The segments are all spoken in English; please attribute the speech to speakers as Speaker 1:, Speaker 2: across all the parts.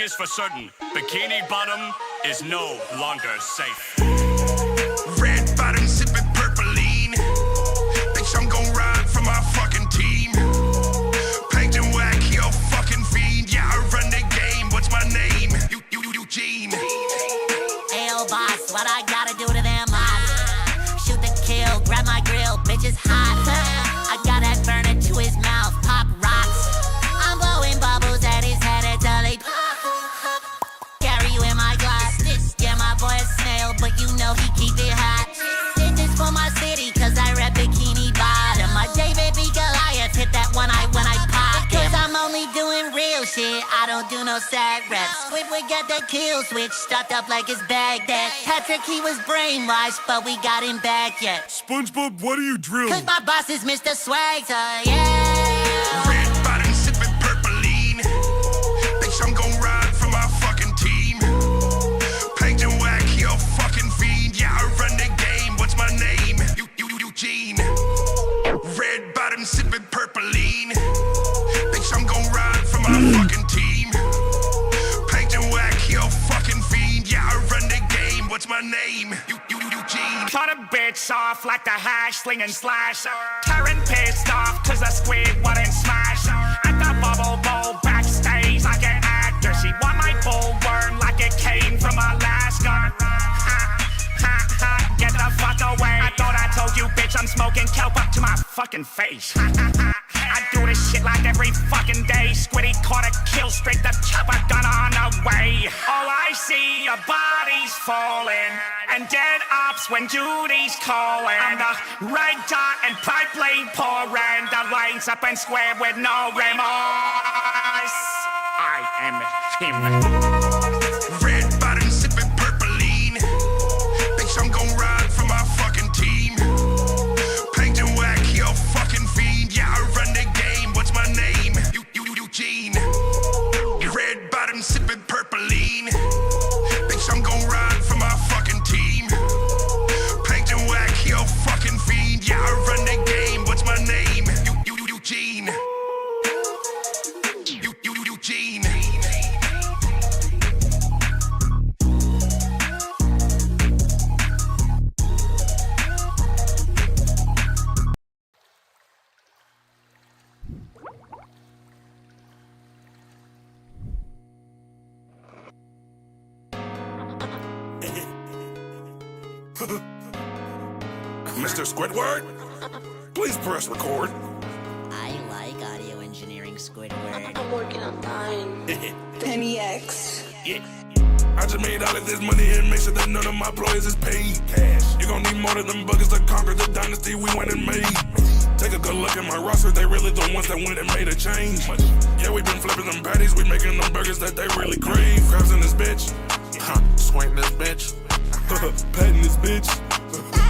Speaker 1: is for certain, Bikini Bottom is no longer safe.
Speaker 2: Red bottom sipping purpleine. Bitch, I'm gon' ride for my fucking team. Paint and whack, yo fucking fiend. Yeah, I run the game. What's my name? Eugene.
Speaker 3: Ayo, boss, what I gotta do to them odds? Shoot the kill, grab my grill, bitch is hot. I got that burner to his mouth, pop rocks. I'm blowing bubbles at his head until they carry you in my glass. Yeah, my boy a snail, but you know he keep it hot. This is for my city, cause I rep Bikini Bottom. My David B. Goliath hit that one eye when I pop. Cause I'm only doing real shit, I don't do no sad reps. We got that kill switch stuffed up like his Baghdad. Patrick, he was brainwashed, but we got him back yet.
Speaker 4: SpongeBob, what are you drilling?
Speaker 3: Cause my boss is Mr. Swagger, yeah.
Speaker 2: Red bottom sipping purpleine. Bitch, I'm gon' ride for my fucking team. Paint and whack, yo fucking fiend. Yeah, I run the game. What's my name? Eugene. Red bottom sipping purpleine. Bitch, I'm gon' ride for my fucking team. Paint and whack, yo fucking fiend. Yeah, I run the game. What's my name? Eugene.
Speaker 5: Cut a bitch off like the hash sling and slash. Karen pissed off cause the squid wouldn't smash. At the bubble bowl backstage like an actor. She want my bullworm like it came from Alaska. Get the fuck away. I thought I told you, bitch, I'm smoking kelp up to my fucking face. I do this shit like every fucking day. Squiddy caught a kill streak, the chopper gun on the way. All I see are bodies falling and dead ops when duty's calling. I'm the red dot and pipeline pouring. The lanes up and square with no remorse. I am him.
Speaker 2: Red bottom sipping purpleine. Bitch, I'm gon' ride for my fucking team. Paint and whack, yo fucking fiend. Yeah, I run the game. What's my name? Eugene. Red bottom sipping purpleine. Bitch, I'm gon' ride for my fucking team. Paint and whack, yo fucking fiend. Yeah, I run the game. What's my name? Eugene. Eugene.
Speaker 4: Mr. Squidward, please press record.
Speaker 3: I like audio engineering, Squidward.
Speaker 6: I'm working on mine. Penny X.
Speaker 4: Yeah. I just made all of this money and make sure that none of my employees is paid cash. You gon' need more than them buggers to conquer the dynasty we went and made. Take a good look at my roster, they really the ones that went and made a change. Yeah, we been flipping them patties, we making them burgers that they really crave. Crabs in this bitch, squinting this bitch, patting this bitch.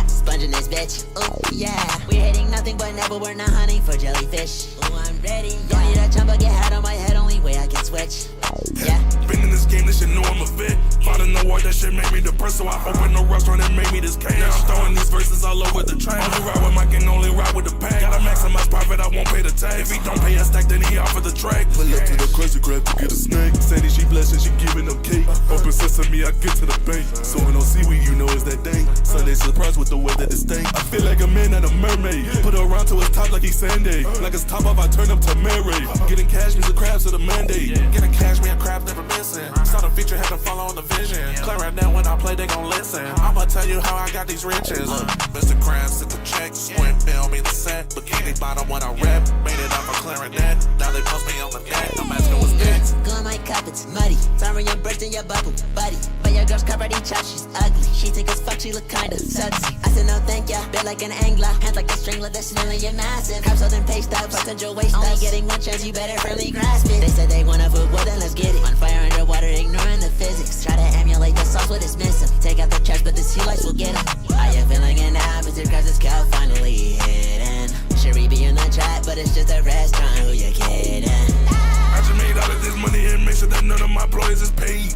Speaker 3: Sponging this bitch, oh yeah. We're hitting nothing but never, we're not hunting for jellyfish. Oh, I'm ready, don't need a chumba, get hat on my head, only way I can switch. Yeah.
Speaker 4: Been in this game, this shit know I'm a vet. Fought in the war, that shit made me depressed, so I opened a restaurant and made me this cash. Now I'm throwing these verses all over the track. Only ride with my gang, only ride with the pack. Gotta maximize profit, I won't pay the tax. If he don't pay a stack, then he offer the track. Pull up to the crazy crab to get a snack. Sandy, she blessing, she giving them cake. Open sesame, I get to the bank. So when no seaweed, you know it's that day. Sunday surprise with the way that it stank. I feel like a man and a mermaid. Put her around to his top like he's Sandy. Like his top off, I turn up to Mary. Getting cash means the crabs to the mandate.
Speaker 7: Getting cash, me and crabs never missing. Saw the feature, had to follow on the vision. Clear right now when I play, they gon' listen. I'ma tell you how I got these riches. Mr. Krabs sent the check, squint bill me the set. Bikini Bottom when I rap, made it up for clearing that. Now they post me on the net, I'm asking what's next.
Speaker 3: Go on my cup, it's muddy. Sorry, I'm bursting your bubble, buddy. But your girl's covered each other, she's ugly. She think as fuck, she look kinda sexy. I said no thank ya, bit like an angler. Hands like a strangler, that's smelling your massive. Crabs holding paste up, potential waste. Only getting one chance, you better firmly grasp it. They said they wanna vote, well then let's get it. On fire underwater, ignoring the physics. Try to emulate the sauce, what is missing. Take out the trash, but the sea lights will get them. Are you feeling it now? Mr. Krabs' cow finally hidden. Sherry be in the chat, but it's just a restaurant, who you kidding?
Speaker 4: I just made all of this money and make sure that none of my employees is paid.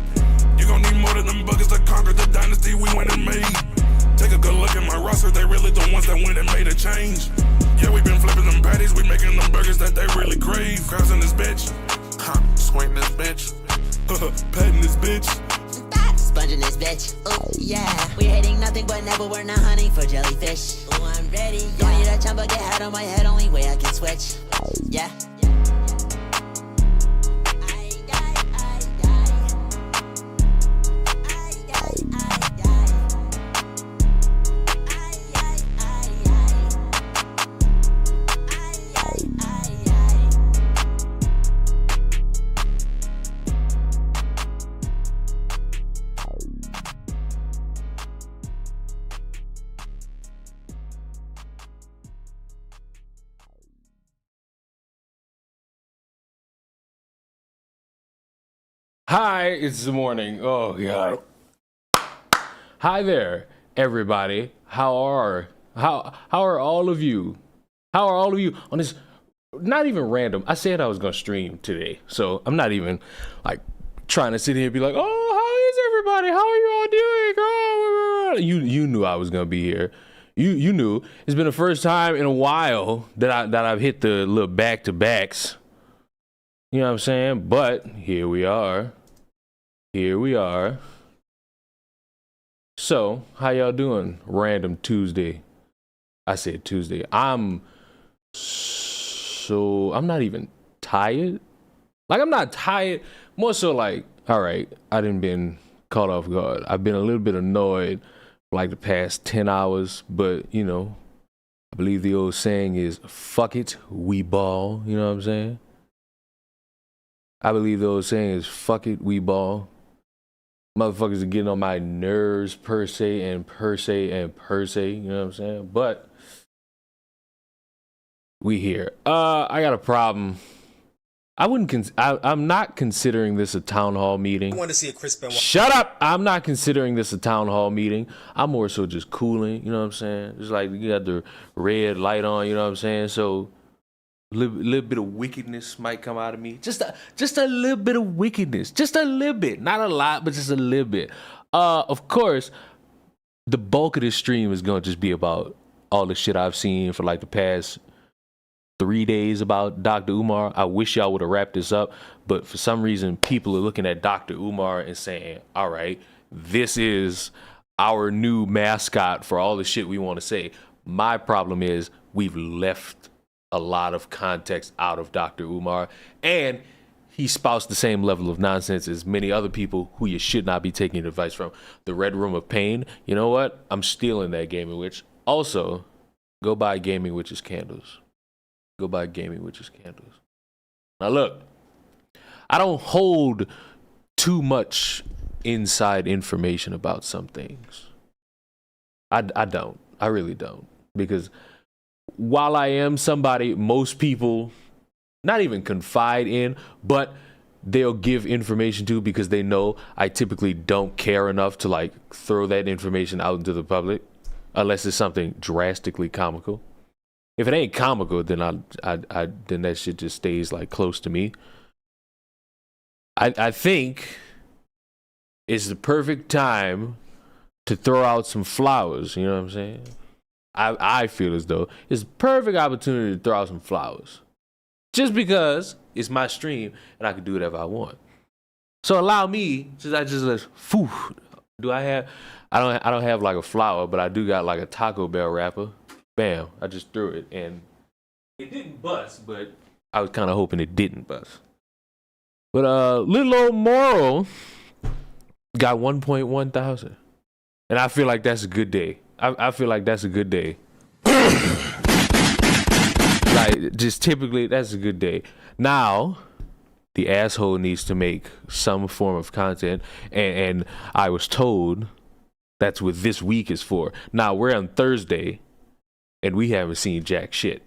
Speaker 4: You gon' need more than them buggers to conquer the dynasty we went and made. Take a good look at my roster, they really the ones that went and made a change. Yeah, we been flipping them patties, we making them burgers that they really crave. Crabs in this bitch,
Speaker 7: squinting this bitch.
Speaker 4: Patting this bitch.
Speaker 3: Sponging this bitch. Oh yeah. We're hitting nothing but never. We're not hunting for jellyfish. Oh, I'm ready. Yeah. Don't need a chumba, get head on my head. Only way I can switch. Yeah.
Speaker 8: Hi, it's the morning. Oh god. Hi there, everybody. How are all of you? How are all of you on this? Not even random. I said I was gonna stream today, so I'm not even like trying to sit here and be like, oh, how is everybody? How are you all doing? Oh, you knew I was gonna be here. You knew. It's been the first time in a while that I've hit the little back to backs. You know what I'm saying? But here we are. Here we are. So, how y'all doing? Random Tuesday. I said Tuesday. I'm not even tired. Like, I'm not tired. More so like, all right, I didn't been caught off guard. I've been a little bit annoyed for like the past 10 hours, but, you know, I believe the old saying is, fuck it, we ball. You know what I'm saying? I believe the old saying is, fuck it, we ball. Motherfuckers are getting on my nerves per se, you know what I'm saying? But we here. I got a problem. I'm not considering this a town hall meeting.
Speaker 9: I want to see a Chris Benoit.
Speaker 8: Shut up! I'm not considering this a town hall meeting. I'm more so just cooling, you know what I'm saying? Just like you got the red light on, you know what I'm saying? So little bit of wickedness might come out of me. Just a little bit of wickedness. Just a little bit. Not a lot, but just a little bit. Of course, the bulk of this stream is going to just be about all the shit I've seen for like the past 3 days about Dr. Umar. I wish y'all would have wrapped this up, but for some reason, people are looking at Dr. Umar and saying, all right, this is our new mascot for all the shit we want to say. My problem is we've left a lot of context out of Dr. Umar, and he spouts the same level of nonsense as many other people who you should not be taking advice from. The Red Room of Pain, you know what? I'm stealing that Gaming Witch. Also, go buy Gaming Witch's candles. Go buy Gaming Witch's candles. Now look, I don't hold too much inside information about some things. I don't. I really don't. Because while I am somebody most people not even confide in, but they'll give information to because they know I typically don't care enough to like throw that information out into the public unless it's something drastically comical. If it ain't comical, then then that shit just stays like close to me. I think it's the perfect time to throw out some flowers, you know what I'm saying? I feel as though it's a perfect opportunity to throw out some flowers. Just because it's my stream and I can do whatever I want. So allow me, I don't have like a flower, but I do got like a Taco Bell wrapper. Bam, I just threw it and it didn't bust, but I was kind of hoping it didn't bust. But little old Moral got 1.1 thousand. And I feel like that's a good day. I feel like that's a good day. Like, just typically, that's a good day. Now, the asshole needs to make some form of content. And I was told that's what this week is for. Now, we're on Thursday, and we haven't seen jack shit.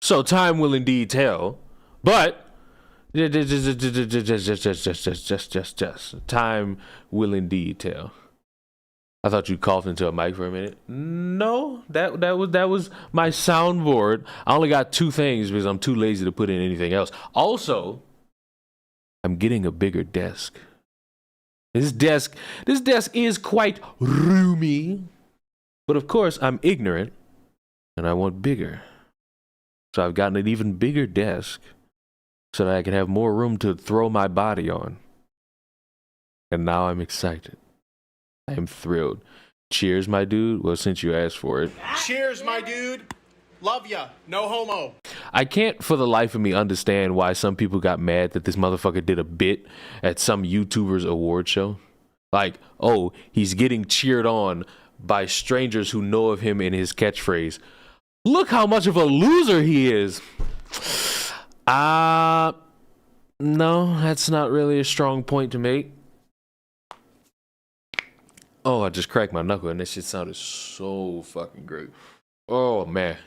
Speaker 8: So, time will indeed tell. But, time will indeed tell. I thought you coughed into a mic for a minute. No, that was my soundboard. I only got 2 things because I'm too lazy to put in anything else. Also, I'm getting a bigger desk. This desk is quite roomy. But of course, I'm ignorant and I want bigger. So I've gotten an even bigger desk so that I can have more room to throw my body on. And now I'm excited. I am thrilled. Cheers, my dude. Well, since you asked for it.
Speaker 9: Cheers, my dude. Love ya. No homo.
Speaker 8: I can't for the life of me understand why some people got mad that this motherfucker did a bit at some YouTuber's award show. Like, oh, he's getting cheered on by strangers who know of him in his catchphrase. Look how much of a loser he is. No, that's not really a strong point to make. Oh, I just cracked my knuckle and that shit sounded so fucking great. Oh man.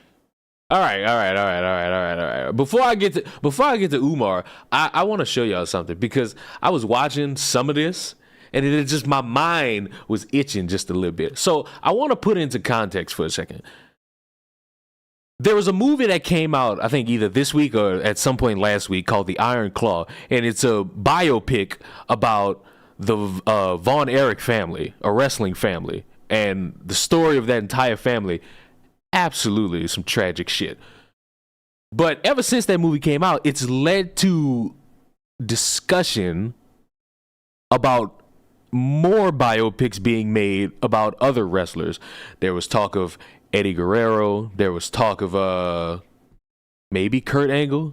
Speaker 8: All right. Before I get to Umar, I want to show y'all something because I was watching some of this and it just my mind was itching just a little bit. So I want to put into context for a second. There was a movie that came out, I think either this week or at some point last week, called The Iron Claw, and it's a biopic about the Von Erich family, a wrestling family, and the story of that entire family. Absolutely some tragic shit. But ever since that movie came out, it's led to discussion about more biopics being made about other wrestlers. There was talk of Eddie Guerrero. There was talk of maybe Kurt Angle.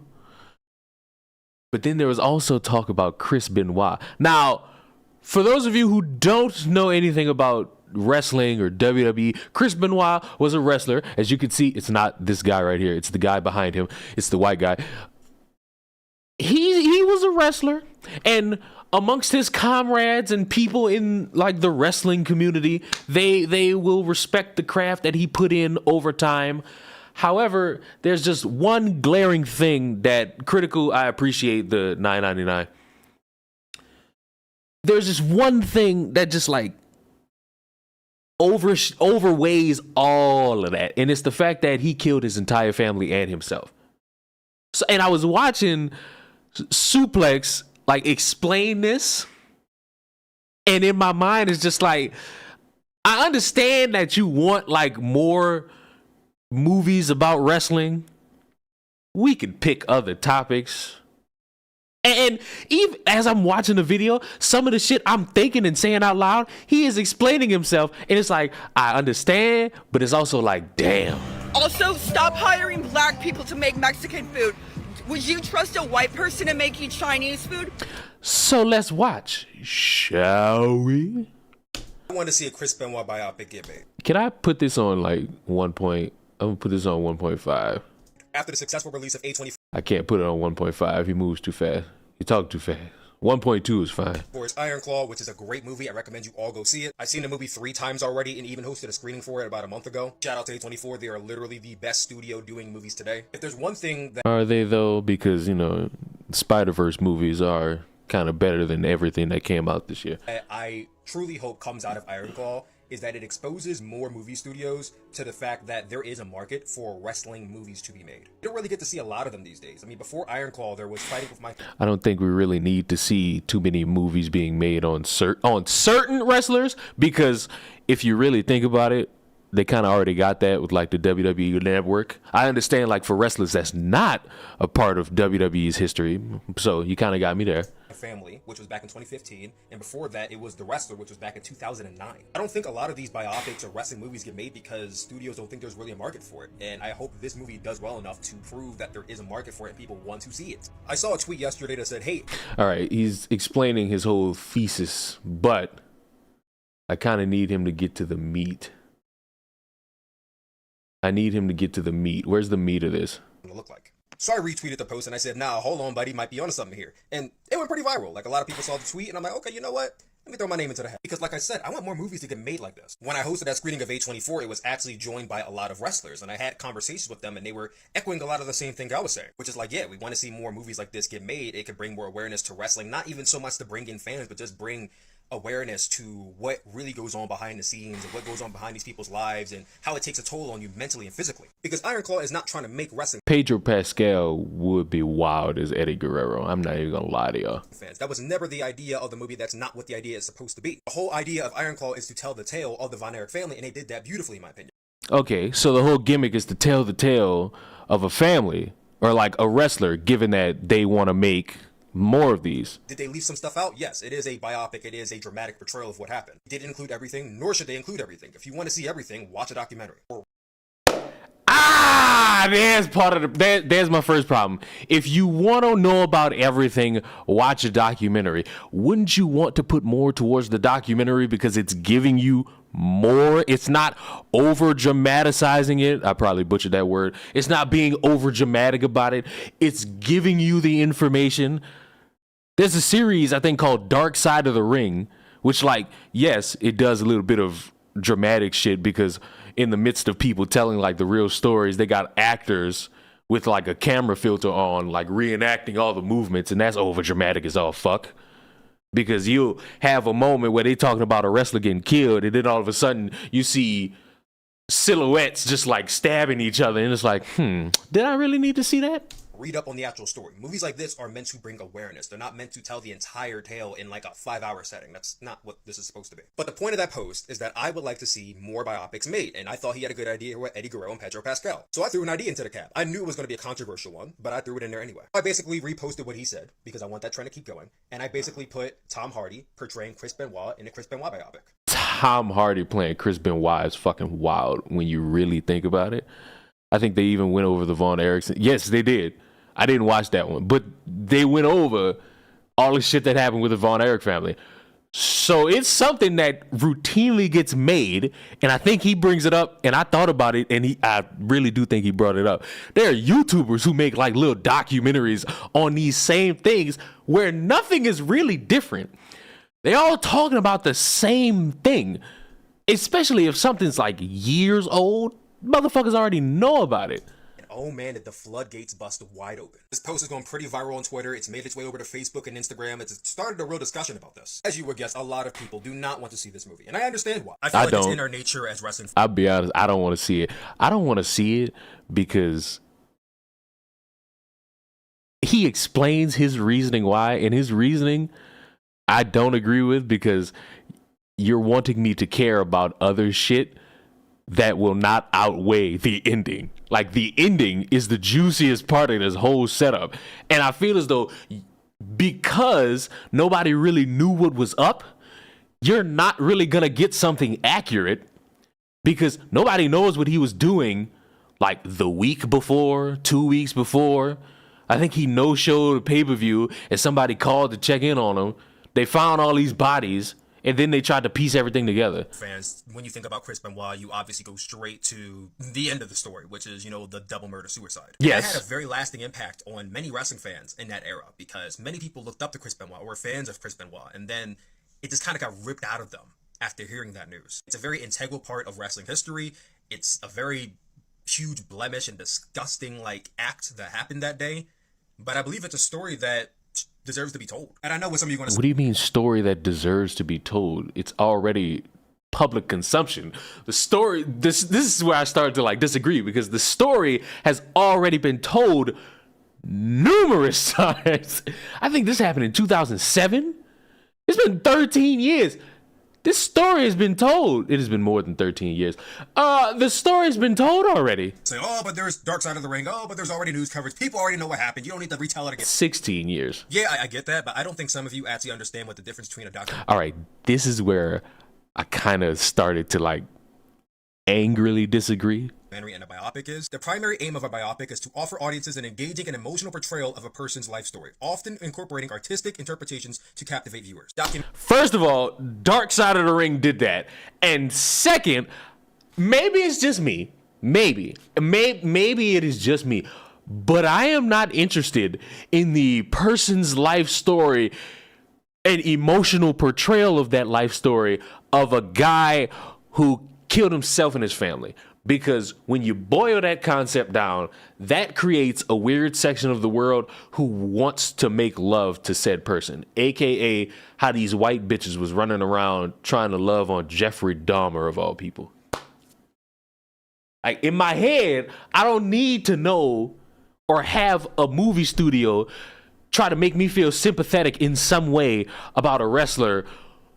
Speaker 8: But then there was also talk about Chris Benoit. Now, for those of you who don't know anything about wrestling or WWE, Chris Benoit was a wrestler. As you can see, it's not this guy right here. It's the guy behind him. It's the white guy. He was a wrestler, and amongst his comrades and people in like the wrestling community, they will respect the craft that he put in over time. However, there's just one glaring thing that critical. I appreciate the $9.99. There's just one thing that just like overweighs all of that, and it's the fact that he killed his entire family and himself. So, and I was watching Suplex like explain this, and in my mind it's just like, I understand that you want like more movies about wrestling. We could pick other topics. And even as I'm watching the video, some of the shit I'm thinking and saying out loud, he is explaining himself. And it's like, I understand, but it's also like, damn.
Speaker 10: Also, stop hiring black people to make Mexican food. Would you trust a white person to make you Chinese food?
Speaker 8: So let's watch, shall we?
Speaker 11: I want to see a Chris Benoit biopic get made.
Speaker 8: Can I put this on like 1 point? I'm going to put this on 1.5.
Speaker 11: After the successful release of A24.
Speaker 8: I can't put it on 1.5. He moves too fast. He talks too fast. 1.2 is fine.
Speaker 11: For his Iron Claw, which is a great movie. I recommend you all go see it. I've seen the movie 3 times already and even hosted a screening for it about a month ago. Shout out to A24. They are literally the best studio doing movies today. If there's one thing that...
Speaker 8: Are they though? Because, you know, Spider-Verse movies are kind of better than everything that came out this year.
Speaker 11: I truly hope comes out of Iron Claw is that it exposes more movie studios to the fact that there is a market for wrestling movies to be made. You don't really get to see a lot of them these days. I mean, before Iron Claw, there was Fighting with Mike.
Speaker 8: I don't think we really need to see too many movies being made on certain wrestlers, because if you really think about it, they kind of already got that with like the WWE network. I understand like for wrestlers that's not a part of WWE's history, so you kind of got me there.
Speaker 11: Family, which was back in 2015, and before that it was The Wrestler, which was back in 2009. I don't think a lot of these biopics or wrestling movies get made because studios don't think there's really a market for it, and I hope this movie does well enough to prove that there is a market for it and people want to see it. I saw a tweet yesterday that said, hey,
Speaker 8: all right, he's explaining his whole thesis, but I kind of need him to get to the meat. I need him to get to the meat. Where's the meat of this?
Speaker 11: What it look like. So I retweeted the post and I said, nah, hold on, buddy, might be onto something here. And it went pretty viral. Like, a lot of people saw the tweet and I'm like, okay, you know what? Let me throw my name into the hat. Because like I said, I want more movies to get made like this. When I hosted that screening of A24, it was actually joined by a lot of wrestlers. And I had conversations with them and they were echoing a lot of the same thing I was saying. Which is like, yeah, we want to see more movies like this get made. It could bring more awareness to wrestling. Not even so much to bring in fans, but just bring awareness to what really goes on behind the scenes and what goes on behind these people's lives and how it takes a toll on you mentally and physically. Because Iron Claw is not trying to make wrestling.
Speaker 8: Pedro Pascal would be wild as Eddie Guerrero. I'm not even gonna lie to y'all.
Speaker 11: Fans. That was never the idea of the movie. That's not what the idea is supposed to be. The whole idea of Iron Claw is to tell the tale of the Von Erich family, and they did that beautifully, in my opinion.
Speaker 8: Okay, so the whole gimmick is to tell the tale of a family or like a wrestler, given that they want to make More of these.
Speaker 11: Did they leave some stuff out? Yes, it is a biopic. It is a dramatic portrayal of what happened. Did it include everything? Nor should they include everything. If you want to see everything, watch a documentary.
Speaker 8: There's my first problem. If you want to know about everything, watch a documentary. Wouldn't you want to put more towards the documentary because it's giving you more? It's not over dramatizing it. I probably butchered that word. It's not being over dramatic about it. It's giving you the information. There's a series I think called Dark Side of the Ring, which, like, yes, it does a little bit of dramatic shit because in the midst of people telling like the real stories, they got actors with like a camera filter on, like reenacting all the movements, and that's over dramatic as all fuck. Because you'll have a moment where they talking about a wrestler getting killed, and then all of a sudden you see silhouettes just like stabbing each other, and it's like, did I really need to see that?
Speaker 11: Read up on the actual story. Movies like this are meant to bring awareness. They're not meant to tell the entire tale in like a 5-hour setting. That's not what this is supposed to be. But the point of that post is that I would like to see more biopics made, and I thought he had a good idea with Eddie Guerrero and Pedro Pascal. So I threw an idea into the cap. I knew it was going to be a controversial one, but I threw it in there anyway. I basically reposted what he said because I want that trend to keep going, and I basically put Tom Hardy portraying Chris Benoit in a Chris Benoit biopic.
Speaker 8: Tom Hardy playing Chris Benoit is fucking wild when you really think about it. I think they even went over the Von Erichsen. Yes, they did. I didn't watch that one, but they went over all the shit that happened with the Von Erich family. So it's something that routinely gets made, and I think he brings it up, and I thought about it, and I really do think he brought it up. There are YouTubers who make like little documentaries on these same things where nothing is really different. They all talking about the same thing, especially if something's like years old. Motherfuckers already know about it.
Speaker 11: Oh man, did the floodgates bust wide open. This post is going pretty viral on Twitter. It's made its way over to Facebook and Instagram. It's started a real discussion about this. As you would guess, a lot of people do not want to see this movie, and I understand why. I feel like it's in our nature as wrestling fans.
Speaker 8: I'll be honest, I don't want to see it. I don't want to see it because he explains his reasoning why, and his reasoning I don't agree with because you're wanting me to care about other shit that will not outweigh the ending. Like, the ending is the juiciest part of this whole setup. And I feel as though because nobody really knew what was up, you're not really going to get something accurate because nobody knows what he was doing like the week before, 2 weeks before. I think he no-showed a pay-per-view and somebody called to check in on him. They found all these bodies. And then they tried to piece everything together.
Speaker 11: Fans, when you think about Chris Benoit, you obviously go straight to the end of the story, which is, you know, the double murder suicide.
Speaker 8: Yes.
Speaker 11: That had a very lasting impact on many wrestling fans in that era because many people looked up to Chris Benoit, were fans of Chris Benoit, and then it just kind of got ripped out of them after hearing that news. It's a very integral part of wrestling history. It's a very huge blemish and disgusting, like, act that happened that day. But I believe it's a story that deserves to be told. And I know what some of you are going to say.
Speaker 8: What do you mean story that deserves to be told? It's already public consumption. The story, this is where I started to like disagree because the story has already been told numerous times. I think this happened in 2007. It's been 13 years. This story has been told. It has been more than 13 years. The story's been told already.
Speaker 11: Say, oh, but there's Dark Side of the Ring. Oh, but there's already news coverage. People already know what happened. You don't need to retell it again.
Speaker 8: 16 years.
Speaker 11: Yeah, I get that, but I don't think some of you actually understand what the difference between a documentary.
Speaker 8: All right, this is where I kind of started to like angrily disagree.
Speaker 11: And a biopic is. The primary aim of a biopic is to offer audiences an engaging and emotional portrayal of a person's life story, often incorporating artistic interpretations to captivate viewers.
Speaker 8: First of all, Dark Side of the Ring did that. And second, maybe it's just me. Maybe it is just me. But I am not interested in the person's life story, an emotional portrayal of that life story of a guy who killed himself and his family. Because when you boil that concept down, that creates a weird section of the world who wants to make love to said person, aka how these white bitches was running around trying to love on Jeffrey Dahmer of all people. Like, in my head, I don't need to know or have a movie studio try to make me feel sympathetic in some way about a wrestler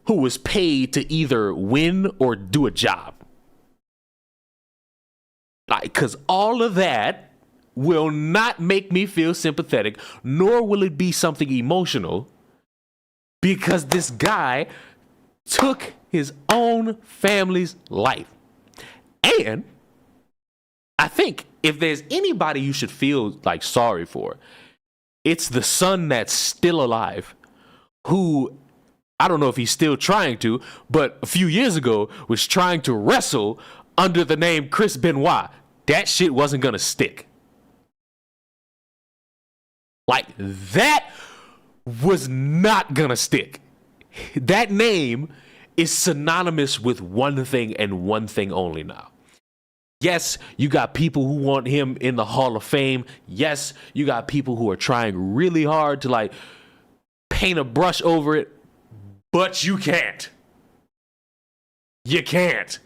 Speaker 8: who was paid to either win or do a job. Like, because all of that will not make me feel sympathetic, nor will it be something emotional, because this guy took his own family's life. And I think if there's anybody you should feel like sorry for, it's the son that's still alive, who, I don't know if he's still trying to, but a few years ago was trying to wrestle under the name Chris Benoit. That shit wasn't gonna stick. Like, that was not gonna stick. That name is synonymous with one thing and one thing only now. Yes, you got people who want him in the Hall of Fame. Yes, you got people who are trying really hard to like paint a brush over it, but you can't. You can't.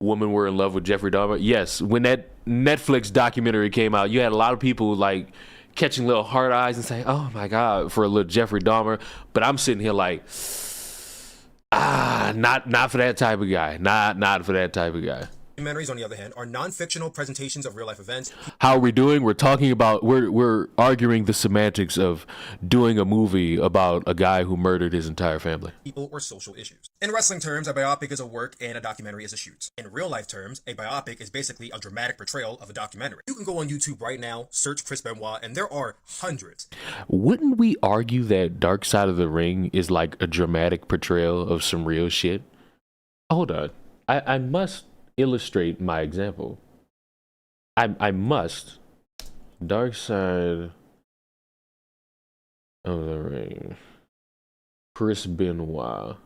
Speaker 8: Women were in love with Jeffrey Dahmer. Yes, when that Netflix documentary came out, you had a lot of people like catching little hard eyes and saying, "Oh my God," for a little Jeffrey Dahmer. But I'm sitting here like, not for that type of guy. Not for that type of guy.
Speaker 11: Documentaries, on the other hand, are non-fictional presentations of real-life events.
Speaker 8: How are we doing? We're talking about, we're arguing the semantics of doing a movie about a guy who murdered his entire family.
Speaker 11: People or social issues. In wrestling terms, a biopic is a work and a documentary is a shoot. In real-life terms, a biopic is basically a dramatic portrayal of a documentary. You can go on YouTube right now, search Chris Benoit, and there are hundreds.
Speaker 8: Wouldn't we argue that Dark Side of the Ring is like a dramatic portrayal of some real shit? Hold on. I must illustrate my example. I must. Dark Side of the Ring. Chris Benoit.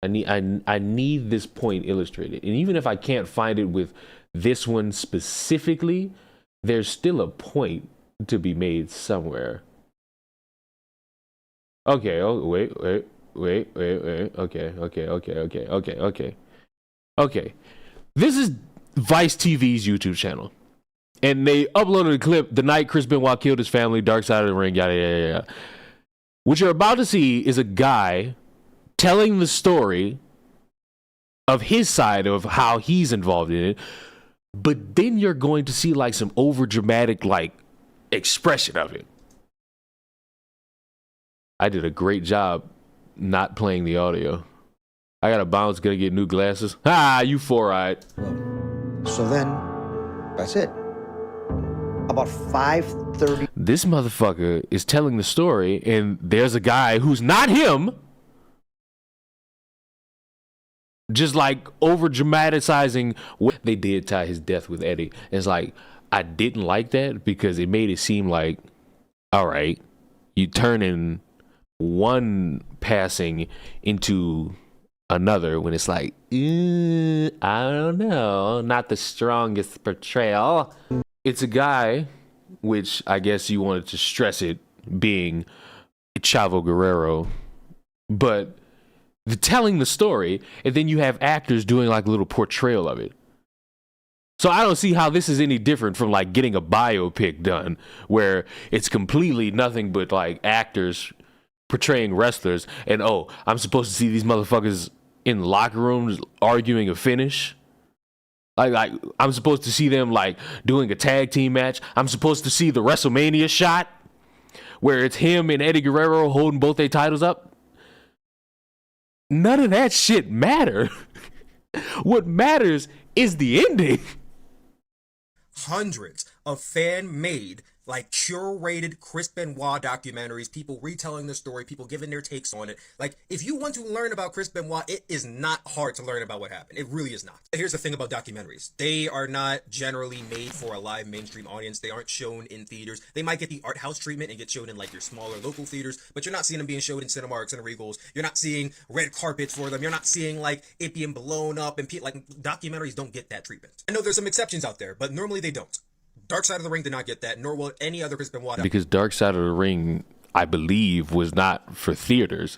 Speaker 8: I need this point illustrated. And even if I can't find it with this one specifically, there's still a point to be made somewhere. Okay, oh wait. Okay. This is Vice TV's YouTube channel. And they uploaded a clip the night Chris Benoit killed his family, Dark Side of the Ring, yada, yada, yada. What you're about to see is a guy telling the story of his side of how he's involved in it. But then you're going to see like some over dramatic like expression of it. I did a great job not playing the audio. I got a bounce, gonna get new glasses. You four-eyed.
Speaker 12: So then, that's it. About 5:30.
Speaker 8: This motherfucker is telling the story, and there's a guy who's not him, just like over dramatizing what they did tie his death with Eddie. It's like, I didn't like that because it made it seem like, all right, you turning one passing into another when it's like, I don't know, not the strongest portrayal. It's a guy, which I guess you wanted to stress it being Chavo Guerrero, but telling the story, and then you have actors doing like a little portrayal of it. So I don't see how this is any different from like getting a biopic done where it's completely nothing but like actors portraying wrestlers, and I'm supposed to see these motherfuckers in locker rooms arguing a finish. Like I'm supposed to see them like doing a tag team match. I'm supposed to see the WrestleMania shot where it's him and Eddie Guerrero holding both their titles up. None of that shit matter. What matters is the ending.
Speaker 11: Hundreds of fan-made, like curated Chris Benoit documentaries, people retelling the story, people giving their takes on it. Like, if you want to learn about Chris Benoit, it is not hard to learn about what happened. It really is not. Here's the thing about documentaries. They are not generally made for a live mainstream audience. They aren't shown in theaters. They might get the art house treatment and get shown in like your smaller local theaters, but you're not seeing them being showed in Cinemarks and Regals. You're not seeing red carpets for them. You're not seeing like it being blown up and like documentaries don't get that treatment. I know there's some exceptions out there, but normally they don't. Dark Side of the Ring did not get that, nor will any other Chris Benoit.
Speaker 8: Because Dark Side of the Ring, I believe, was not for theaters.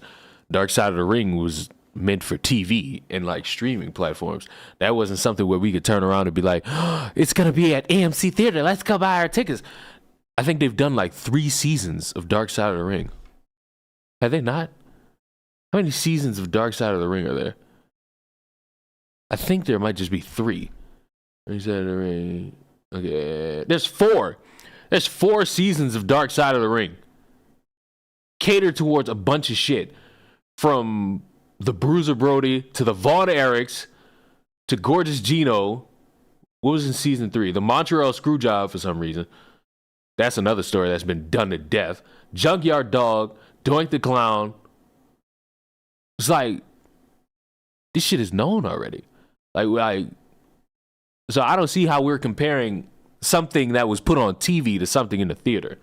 Speaker 8: Dark Side of the Ring was meant for TV and like streaming platforms. That wasn't something where we could turn around and be like, it's going to be at AMC Theater. Let's go buy our tickets. I think they've done like 3 seasons of Dark Side of the Ring. Have they not? How many seasons of Dark Side of the Ring are there? I think there might just be 3. He said, okay, there's 4. There's 4 seasons of Dark Side of the Ring. Catered towards a bunch of shit. From the Bruiser Brody to the Von Erichs to Gorgeous Gino. What was in season 3? The Montreal Screwjob for some reason. That's another story that's been done to death. Junkyard Dog, Doink the Clown. It's like, this shit is known already. So I don't see how we're comparing something that was put on TV to something in the theater.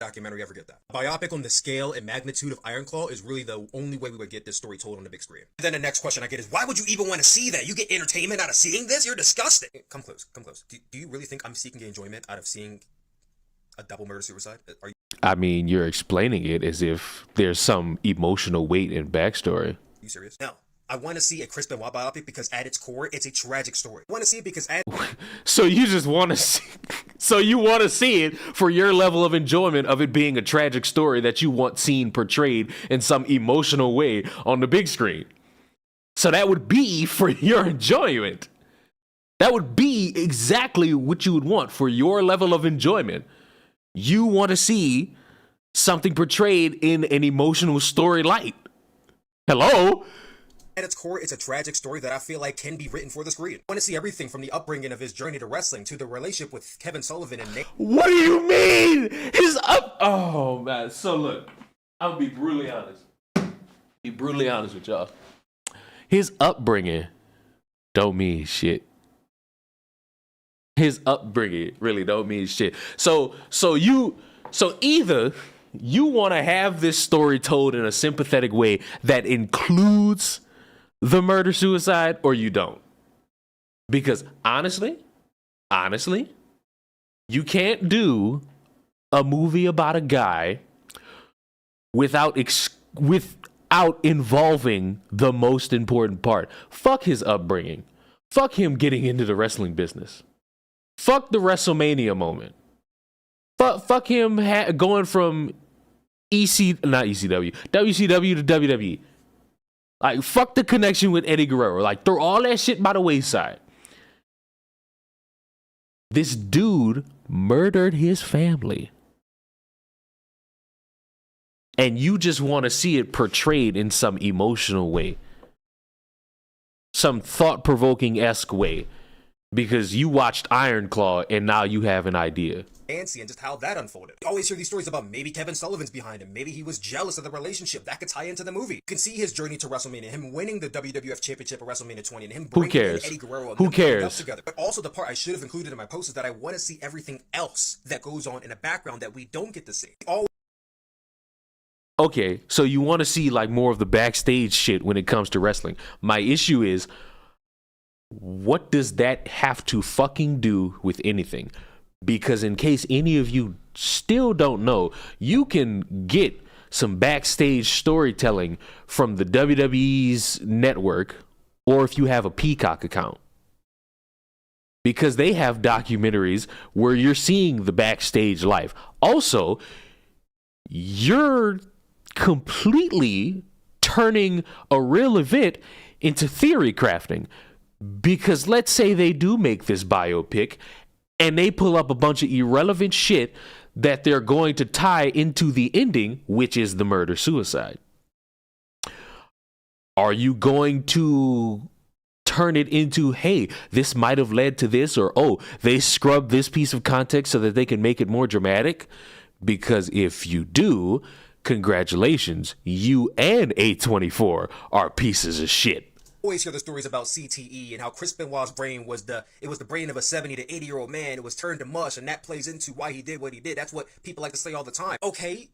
Speaker 11: Documentary ever get that. Biopic on the scale and magnitude of Iron Claw is really the only way we would get this story told on the big screen. And then the next question I get is, why would you even want to see that? You get entertainment out of seeing this? You're disgusting. Come close. Do you really think I'm seeking enjoyment out of seeing a double murder suicide? Are you?
Speaker 8: I mean, you're explaining it as if there's some emotional weight and backstory.
Speaker 11: Are you serious? No. I want to see a Chris Benoit biopic because at its core, it's a tragic story. I want to see it because
Speaker 8: So you just want to see... So you want to see it for your level of enjoyment of it being a tragic story that you want seen portrayed in some emotional way on the big screen. So that would be for your enjoyment. That would be exactly what you would want for your level of enjoyment. You want to see something portrayed in an emotional story light. Hello?
Speaker 11: At its core, it's a tragic story that I feel like can be written for the screen. I want to see everything from the upbringing of his journey to wrestling to the relationship with Kevin Sullivan and Nate.
Speaker 8: What do you mean? Oh, man. So, look, I'll be brutally honest. With y'all. His upbringing don't mean shit. His upbringing really don't mean shit. So either you want to have this story told in a sympathetic way that includes the murder-suicide, or you don't. Because honestly, you can't do a movie about a guy without involving the most important part. Fuck his upbringing. Fuck him getting into the wrestling business. Fuck the WrestleMania moment. Fuck him going from WCW to WWE. Like, fuck the connection with Eddie Guerrero. Like, throw all that shit by the wayside. This dude murdered his family. And you just want to see it portrayed in some emotional way. Some thought-provoking-esque way. Because you watched Iron Claw and now you have an idea.
Speaker 11: Nancy and just how that unfolded. You always hear these stories about maybe Kevin Sullivan's behind him. Maybe he was jealous of the relationship. That could tie into the movie. You can see his journey to WrestleMania, him winning the WWF Championship at WrestleMania 20, and him bringing in Eddie Guerrero and
Speaker 8: Who cares?
Speaker 11: Together. But also the part I should have included in my post is that I want to see everything else that goes on in the background that we don't get to see.
Speaker 8: Okay, so you want to see like more of the backstage shit when it comes to wrestling. My issue is, what does that have to fucking do with anything? Because in case any of you still don't know, you can get some backstage storytelling from the WWE's network, or if you have a Peacock account. Because they have documentaries where you're seeing the backstage life. Also, you're completely turning a real event into theory crafting. Because let's say they do make this biopic and they pull up a bunch of irrelevant shit that they're going to tie into the ending, which is the murder-suicide. Are you going to turn it into, hey, this might have led to this, or, oh, they scrubbed this piece of context so that they can make it more dramatic? Because if you do, congratulations, you and A24 are pieces of shit.
Speaker 11: Always hear the stories about CTE and how Chris Benoit's brain was the brain of a 70 to 80-year-old man. It was turned to mush, and that plays into why he did what he did. That's what people like to say all the time. Okay,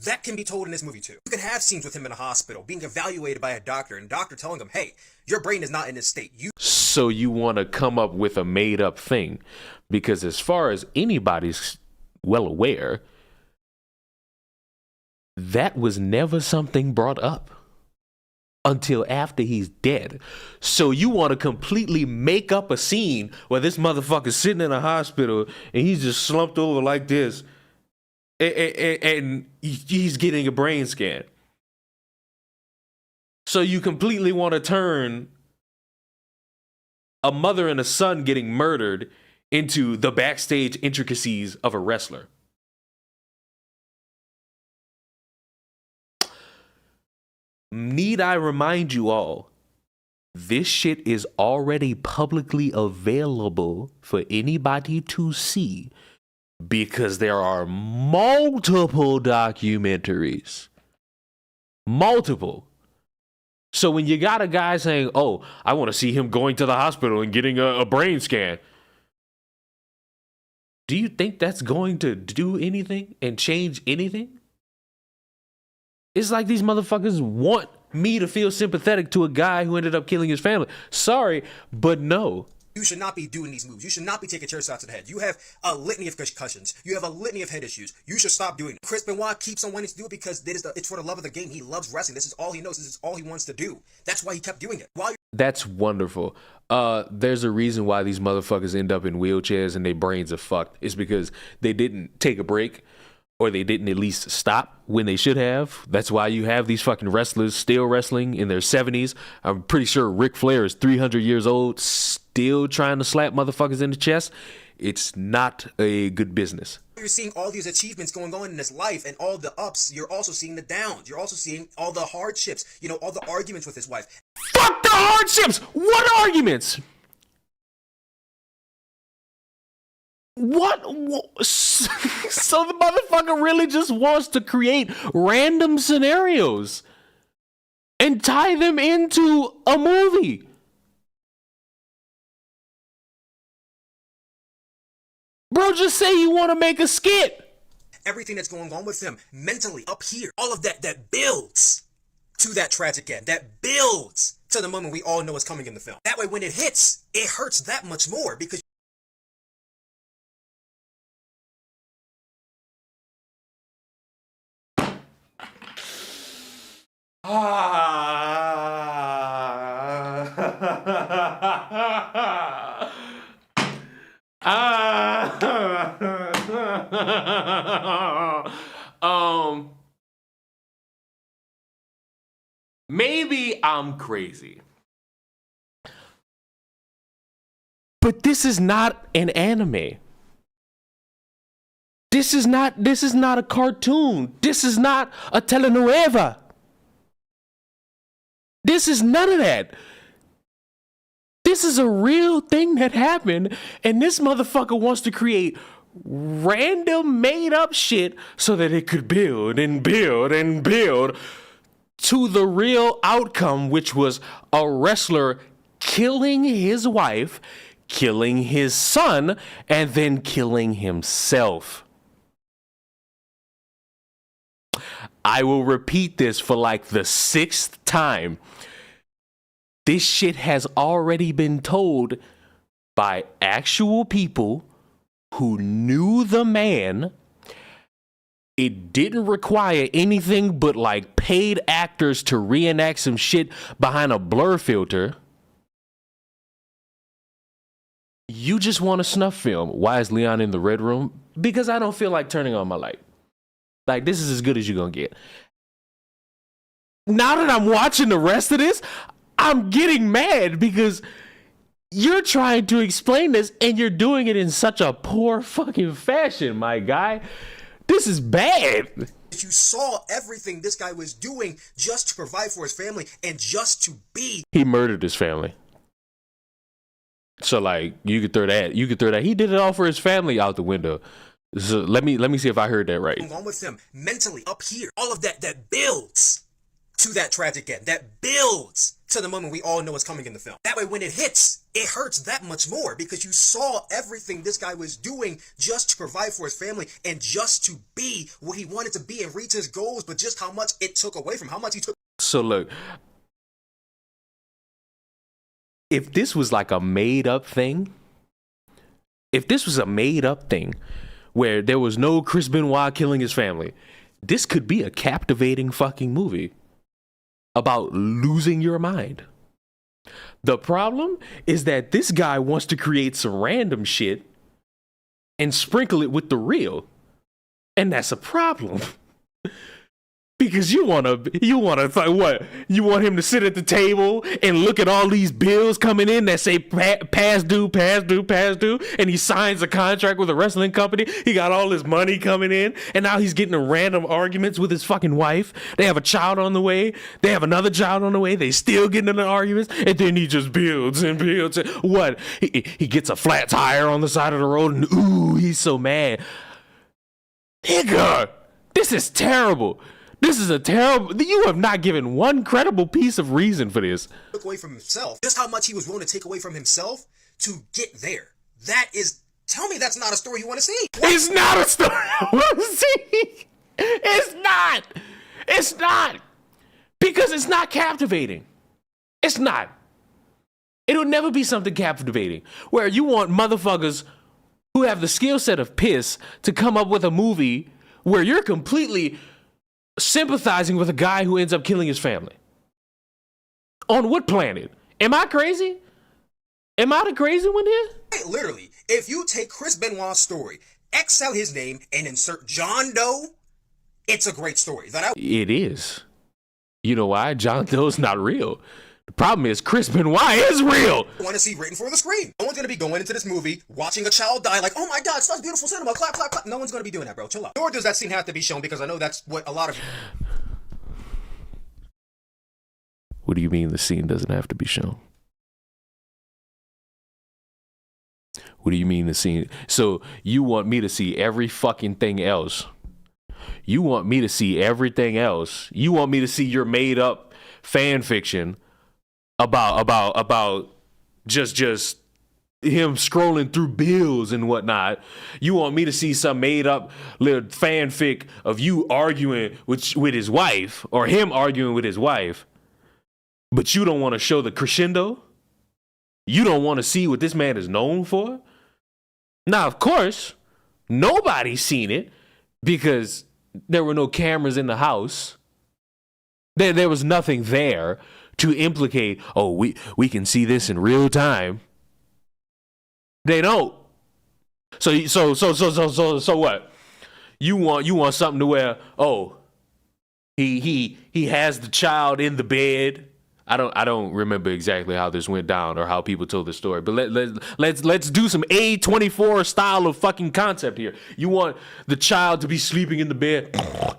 Speaker 11: that can be told in this movie too. You can have scenes with him in a hospital, being evaluated by a doctor, and a doctor telling him, hey, your brain is not in this state.
Speaker 8: So you want to come up with a made-up thing. Because as far as anybody's well aware, that was never something brought up until after he's dead. So you want to completely make up a scene where this motherfucker's sitting in a hospital and he's just slumped over like this and he's getting a brain scan. So you completely want to turn a mother and a son getting murdered into the backstage intricacies of a wrestler. Need I remind you all, this shit is already publicly available for anybody to see because there are multiple documentaries. Multiple. So when you got a guy saying, oh, I want to see him going to the hospital and getting a brain scan, do you think that's going to do anything and change anything? It's like these motherfuckers want me to feel sympathetic to a guy who ended up killing his family. Sorry, but no.
Speaker 11: You should not be doing these moves. You should not be taking chair shots to the head. You have a litany of concussions. You have a litany of head issues. You should stop doing it. Chris Benoit keeps on wanting to do it because it's for the love of the game. He loves wrestling. This is all he knows. This is all he wants to do. That's why he kept doing it.
Speaker 8: That's wonderful. There's a reason why these motherfuckers end up in wheelchairs and their brains are fucked. It's because they didn't take a break, or they didn't at least stop when they should have. That's why you have these fucking wrestlers still wrestling in their 70s. I'm pretty sure Ric Flair is 300 years old, still trying to slap motherfuckers in the chest. It's not a good business.
Speaker 11: You're seeing all these achievements going on in his life and all the ups. You're also seeing the downs. You're also seeing all the hardships, all the arguments with his wife.
Speaker 8: Fuck the hardships! What arguments? What? So the motherfucker really just wants to create random scenarios and tie them into a movie. Bro, just say you want to make a skit.
Speaker 11: Everything that's going on with him mentally up here, all of that builds to that tragic end, that builds to the moment we all know is coming in the film. That way, when it hits, it hurts that much more because
Speaker 8: maybe I'm crazy, but this is not an anime. This is not a cartoon. This is not a telenovela. This is none of that. This is a real thing that happened, and this motherfucker wants to create random made up shit so that it could build and build and build to the real outcome, which was a wrestler killing his wife, killing his son, and then killing himself. I will repeat this for like the 6th time. This shit has already been told by actual people who knew the man. It didn't require anything but like paid actors to reenact some shit behind a blur filter. You just want a snuff film. Why is Leon in the red room? Because I don't feel like turning on my light. Like, this is as good as you're gonna get. Now that I'm watching the rest of this, I'm getting mad because you're trying to explain this and you're doing it in such a poor fucking fashion, my guy. This is bad.
Speaker 11: You saw everything this guy was doing just to provide for his family and just to be.
Speaker 8: He murdered his family. So, like, you could throw that. He did it all for his family out the window. So let me see if I heard that right.
Speaker 11: Going on with him mentally up here, all of that builds to that tragic end, that builds to the moment we all know is coming in the film. That way, when it hits, it hurts that much more because you saw everything this guy was doing just to provide for his family and just to be what he wanted to be and reach his goals, but just how much it took away from how much he took.
Speaker 8: So look, if this was like a made up thing, where there was no Chris Benoit killing his family, this could be a captivating fucking movie about losing your mind. The problem is that this guy wants to create some random shit and sprinkle it with the real. And that's a problem. Because you want what? You want him to sit at the table and look at all these bills coming in that say past due, and he signs a contract with a wrestling company. He got all this money coming in, and now he's getting in random arguments with his fucking wife. They have a child on the way. They have another child on the way. They still getting into arguments, and then he just builds and builds. What? He gets a flat tire on the side of the road, and ooh, he's so mad. Nigga, this is terrible. This is a terrible. You have not given one credible piece of reason for this.
Speaker 11: Took away from himself. Just how much he was willing to take away from himself to get there. That is. Tell me that's not a story you want to see. What?
Speaker 8: It's not a story I want to see. It's not. It's not. Because it's not captivating. It's not. It'll never be something captivating where you want motherfuckers who have the skill set of piss to come up with a movie where you're completely sympathizing with a guy who ends up killing his family. On what planet? Am I crazy? Am I the crazy one here?
Speaker 11: Literally, if you take Chris Benoit's story, X out his name, and insert John Doe, it's a great story.
Speaker 8: It is. You know why? John Doe's not real. The problem is Chris Benoit is real.
Speaker 11: I want to see written for the screen. No one's going to be going into this movie, watching a child die like, oh my God, such beautiful cinema, clap, clap, clap. No one's going to be doing that, bro. Chill out. Nor does that scene have to be shown because I know that's what a lot of...
Speaker 8: What do you mean the scene doesn't have to be shown? What do you mean the scene? So you want me to see every fucking thing else. You want me to see everything else. You want me to see your made up fan fiction about just him scrolling through bills and whatnot. You want me to see some made up little fanfic of you arguing with his wife or him arguing with his wife, but you don't want to show the crescendo? You don't want to see what this man is known for? Now, of course, nobody's seen it because there were no cameras in the house. There was nothing there to implicate, oh, we can see this in real time. They don't. So what? You want something to where, oh, he has the child in the bed. I don't remember exactly how this went down or how people told the story, but let's do some A24 style of fucking concept here. You want the child to be sleeping in the bed,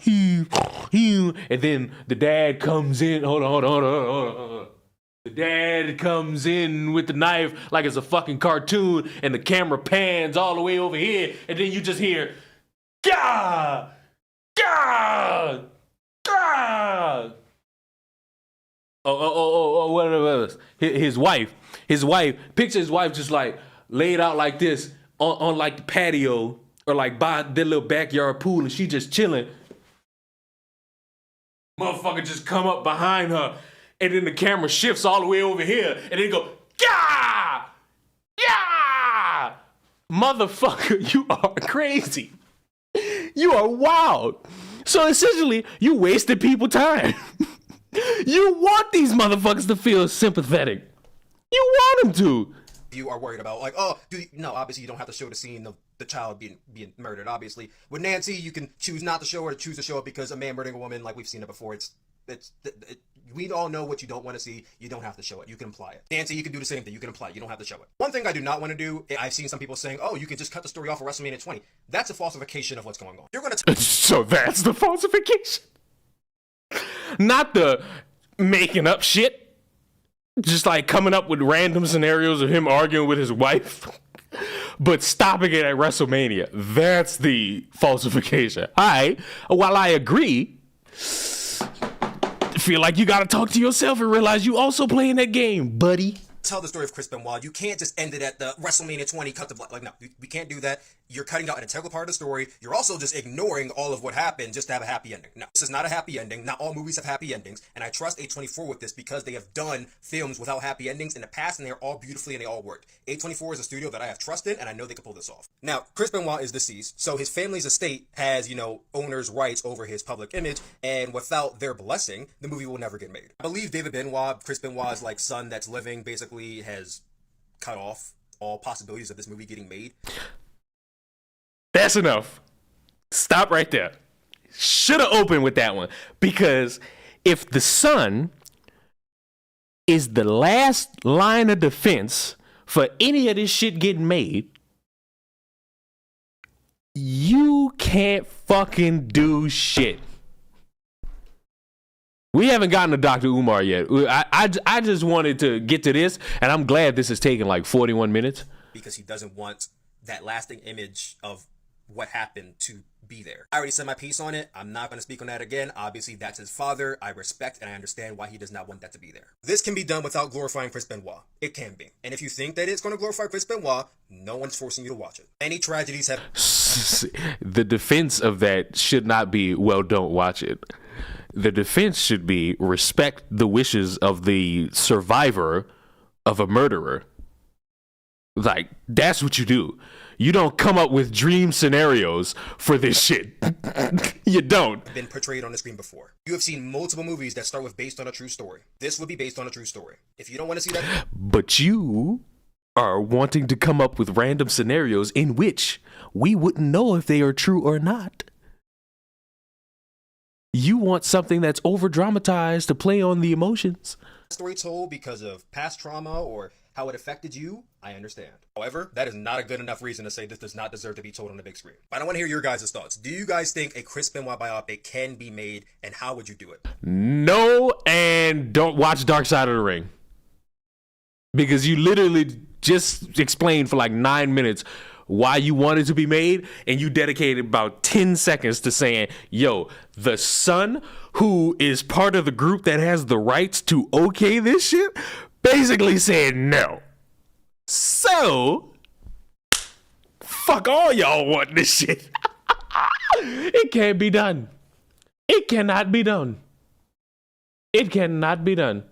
Speaker 8: and then the dad comes in. Hold on. The dad comes in with the knife like it's a fucking cartoon, and the camera pans all the way over here, and then you just hear, Gah! Gah! Gah! Whatever. His wife, picture his wife just like laid out like this on like the patio or like by their little backyard pool, and she just chilling. Motherfucker just come up behind her, and then the camera shifts all the way over here, and then go, yeah, yeah, motherfucker, you are crazy. You are wild. So essentially, you wasted people time. You want these motherfuckers to feel sympathetic. You want them to.
Speaker 11: You are worried about like, oh, no, obviously you don't have to show the scene of the child being murdered. Obviously, with Nancy, you can choose not to show it or choose to show it because a man murdering a woman, like we've seen it before. We all know what you don't want to see. You don't have to show it. You can imply it. Nancy, you can do the same thing. You can imply it. You don't have to show it. One thing I do not want to do, I've seen some people saying, oh, you can just cut the story off of WrestleMania 20. That's a falsification of what's going on. You're going to...
Speaker 8: So that's the falsification? Not the making up shit. Just like coming up with random scenarios of him arguing with his wife, but stopping it at WrestleMania. That's the falsification. All right. While I agree, feel like you got to talk to yourself and realize you also playing that game, buddy.
Speaker 11: Tell the story of Chris Benoit. You can't just end it at the WrestleMania 20 cut the block. Like, no, we can't do that. You're cutting out an integral part of the story. You're also just ignoring all of what happened just to have a happy ending. No, this is not a happy ending. Not all movies have happy endings. And I trust A24 with this because they have done films without happy endings in the past and they're all beautifully and they all worked. A24 is a studio that I have trust in and I know they can pull this off. Now, Chris Benoit is deceased, so his family's estate has, owner's rights over his public image, and without their blessing, the movie will never get made. I believe David Benoit, Chris Benoit's like son that's living, basically has cut off all possibilities of this movie getting made.
Speaker 8: That's enough. Stop right there. Should have opened with that one. Because if the son is the last line of defense for any of this shit getting made, you can't fucking do shit. We haven't gotten to Dr. Umar yet. I just wanted to get to this, and I'm glad this is taking like 41 minutes.
Speaker 11: Because he doesn't want that lasting image of what happened to be there. I already said my piece on it. I'm not going to speak on that again. Obviously, that's his father. I respect and I understand why he does not want that to be there. This can be done without glorifying Chris Benoit. It can be. And if you think that it's going to glorify Chris Benoit, no one's forcing you to watch it. Any tragedies have...
Speaker 8: The defense of that should not be, well, don't watch it. The defense should be respect the wishes of the survivor of a murderer. Like, that's what you do. You don't come up with dream scenarios for this shit. You don't.
Speaker 11: Been portrayed on the screen before. You have seen multiple movies that start with based on a true story. This would be based on a true story. If you don't want to see that...
Speaker 8: But you are wanting to come up with random scenarios in which we wouldn't know if they are true or not. You want something that's over dramatized to play on the emotions.
Speaker 11: Story told because of past trauma or how it affected you, I understand. However, that is not a good enough reason to say this does not deserve to be told on the big screen. I don't want to hear your guys' thoughts. Do you guys think a Chris Benoit biopic can be made, and how would you do it?
Speaker 8: No, and don't watch Dark Side of the Ring. Because you literally just explained for like 9 minutes why you want it to be made, and you dedicated about 10 seconds to saying, yo, the son who is part of the group that has the rights to okay this shit basically said no. So, fuck all y'all want this shit. It can't be done. It cannot be done. It cannot be done.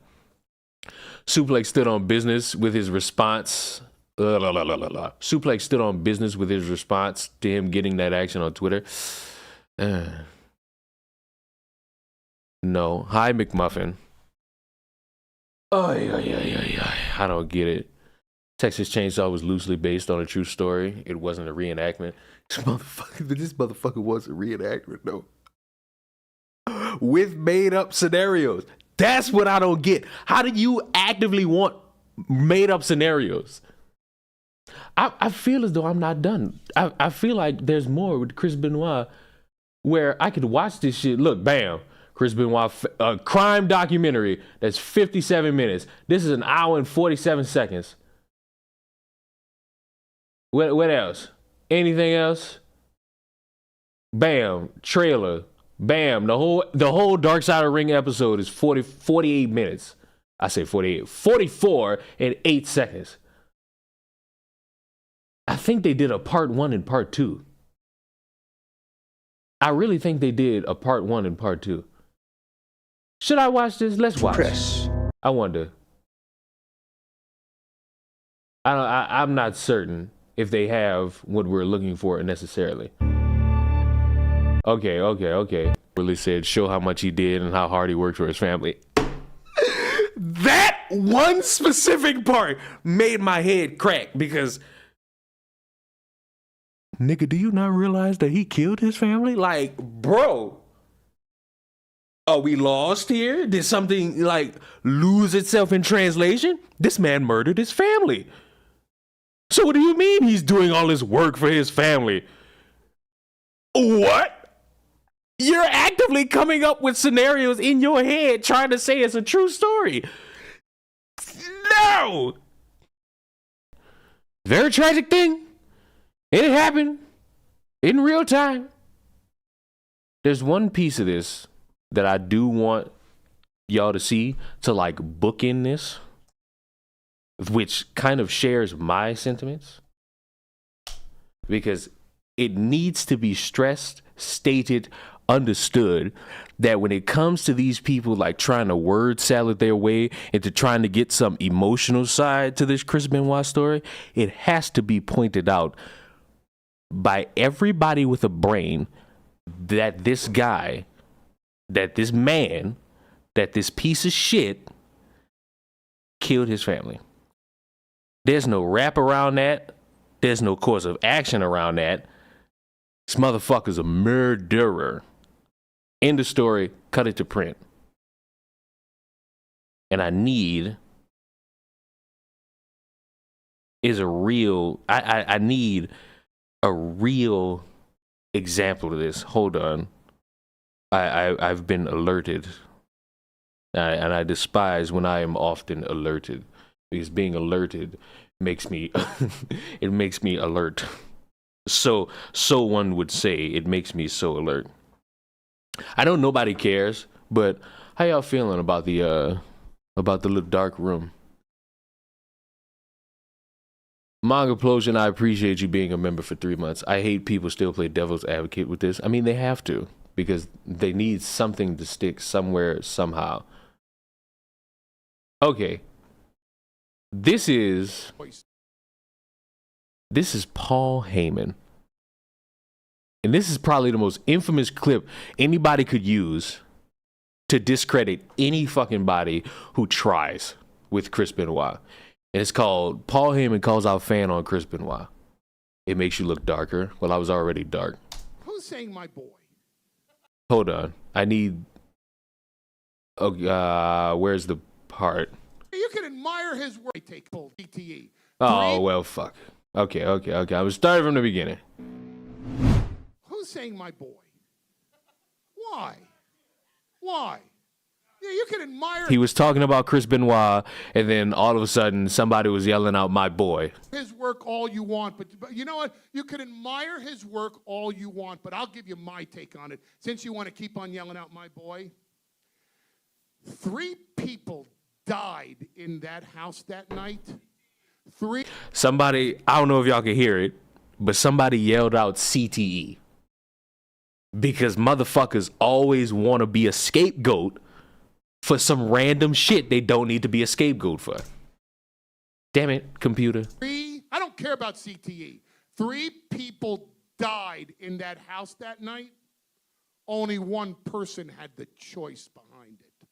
Speaker 8: Suplex stood on business with his response. Suplex stood on business with his response to him getting that action on Twitter. No. Hi, McMuffin. Oh, yeah. I don't get it. Texas Chainsaw was loosely based on a true story. It wasn't a reenactment. This motherfucker was a reenactment, though. With made-up scenarios. That's what I don't get. How do you actively want made-up scenarios? I feel as though I'm not done. I feel like there's more with Chris Benoit where I could watch this shit. Look, bam. Chris Benoit, a crime documentary that's 57 minutes. This is an hour and 47 seconds. What else? Anything else? Bam. Trailer. Bam. The whole Dark Side of the Ring episode is 48 minutes. I say 48. 44 and 8 seconds. I think they did a part 1 and part 2. I really think they did a part 1 and part 2. Should I watch this? Let's watch.
Speaker 12: Chris.
Speaker 8: I wonder. I'm not certain if they have what we're looking for necessarily. Okay. Really said, show how much he did and how hard he worked for his family. That one specific part made my head crack because, nigga, do you not realize that he killed his family? Like, bro, are we lost here? Did something like lose itself in translation? This man murdered his family. So what do you mean he's doing all this work for his family? What? You're actively coming up with scenarios in your head trying to say it's a true story. No! Very tragic thing. It happened in real time. There's one piece of this that I do want y'all to see to like bookend this, which kind of shares my sentiments, because it needs to be stressed, stated, understood that when it comes to these people like trying to word salad their way into trying to get some emotional side to this Chris Benoit story, it has to be pointed out by everybody with a brain that this guy, that this man, that this piece of shit killed his family. There's no wrap around that. There's no course of action around that. This motherfucker's a murderer. End of story. Cut it to print. And I need I need a real example of this. Hold on. I've been alerted. And I despise when I am often alerted, because being alerted makes me it makes me alert. So one would say, it makes me so alert. I know nobody cares, but how y'all feeling about the little dark room? Manga Plosion, I appreciate you being a member for 3 months. I hate people still play devil's advocate with this. I mean, they have to, because they need something to stick somewhere, somehow. Okay. This is Paul Heyman. And this is probably the most infamous clip anybody could use to discredit any fucking body who tries with Chris Benoit. And it's called Paul Heyman Calls Out Fan on Chris Benoit. It makes you look darker. Well, I was already dark.
Speaker 13: Who's saying my boy?
Speaker 8: Hold on. I need... where's the part?
Speaker 13: You can admire his work. Take full DTE.
Speaker 8: Oh, well, fuck. Okay. I was starting from the beginning.
Speaker 13: Who's saying my boy? Why? Yeah, you can admire...
Speaker 8: He was talking about Chris Benoit, and then all of a sudden, somebody was yelling out, my boy.
Speaker 13: His work all you want, but you know what? You can admire his work all you want, but I'll give you my take on it. Since you want to keep on yelling out my boy, 3 people died in that house that night. 3.
Speaker 8: Somebody, I don't know if y'all can hear it, but somebody yelled out CTE. Because motherfuckers always want to be a scapegoat for some random shit they don't need to be a scapegoat for. Damn it, computer.
Speaker 13: 3, I don't care about CTE. 3 people died in that house that night. Only 1 person had the choice behind it.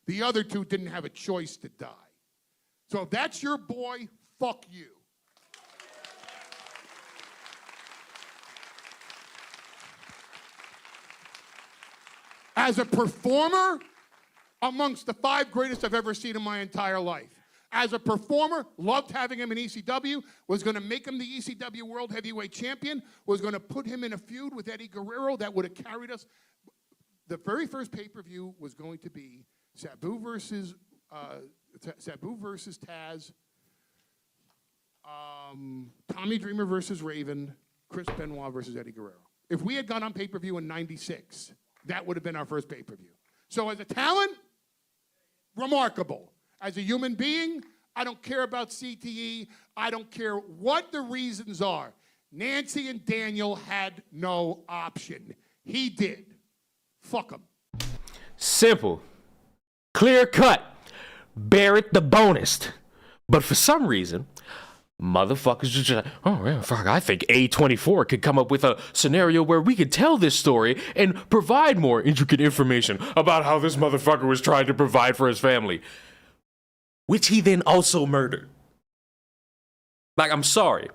Speaker 13: The other 2 didn't have a choice to die. So if that's your boy, fuck you. As a performer, amongst the 5 greatest I've ever seen in my entire life. As a performer, loved having him in ECW, was going to make him the ECW World Heavyweight Champion, was going to put him in a feud with Eddie Guerrero that would have carried us. The very first pay-per-view was going to be Sabu versus Taz, Tommy Dreamer versus Raven, Chris Benoit versus Eddie Guerrero. If we had gone on pay-per-view in '96, that would have been our first pay-per-view. So as a talent, remarkable. As a human being, I don't care about CTE. I don't care what the reasons are. Nancy and Daniel had no option. He did. Fuck him.
Speaker 8: Simple. Clear cut. Barrett the bonus. But for some reason, motherfuckers just like, oh, yeah, fuck, I think A24 could come up with a scenario where we could tell this story and provide more intricate information about how this motherfucker was trying to provide for his family, which he then also murdered. Like, I'm sorry.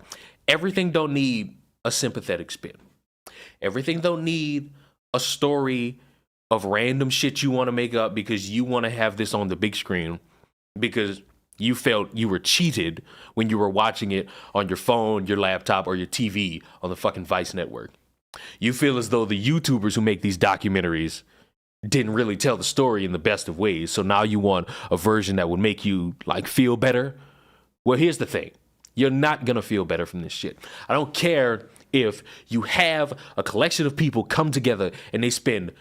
Speaker 8: Everything don't need a sympathetic spin. Everything don't need a story of random shit you want to make up because you want to have this on the big screen because you felt you were cheated when you were watching it on your phone, your laptop, or your TV on the fucking Vice network. You feel as though the YouTubers who make these documentaries didn't really tell the story in the best of ways, so now you want a version that would make you, like, feel better? Well, here's the thing. You're not gonna feel better from this shit. I don't care if you have a collection of people come together and they spend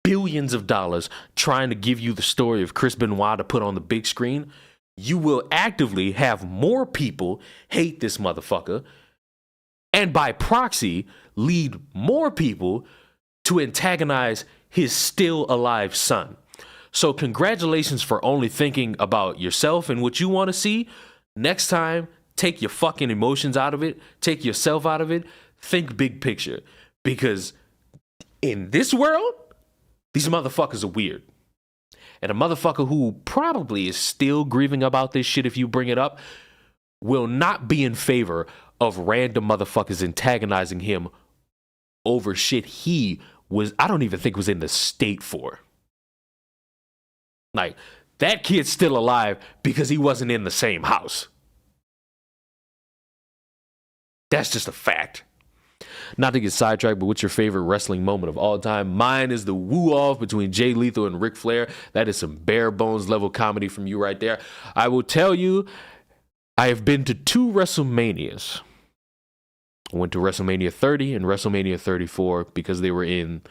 Speaker 8: billions of dollars trying to give you the story of Chris Benoit to put on the big screen. You will actively have more people hate this motherfucker and by proxy lead more people to antagonize his still alive son. So congratulations for only thinking about yourself and what you want to see. Next time, take your fucking emotions out of it. Take yourself out of it. Think big picture. Because in this world, these motherfuckers are weird. And a motherfucker who probably is still grieving about this shit if you bring it up will not be in favor of random motherfuckers antagonizing him over shit he I don't even think was in the state for. Like, that kid's still alive because he wasn't in the same house. That's just a fact. Not to get sidetracked, but what's your favorite wrestling moment of all time? Mine is the woo-off between Jay Lethal and Ric Flair. That is some bare bones level comedy from you right there. I will tell you, I have been to 2 WrestleManias. I went to WrestleMania 30 and WrestleMania 34 because they were in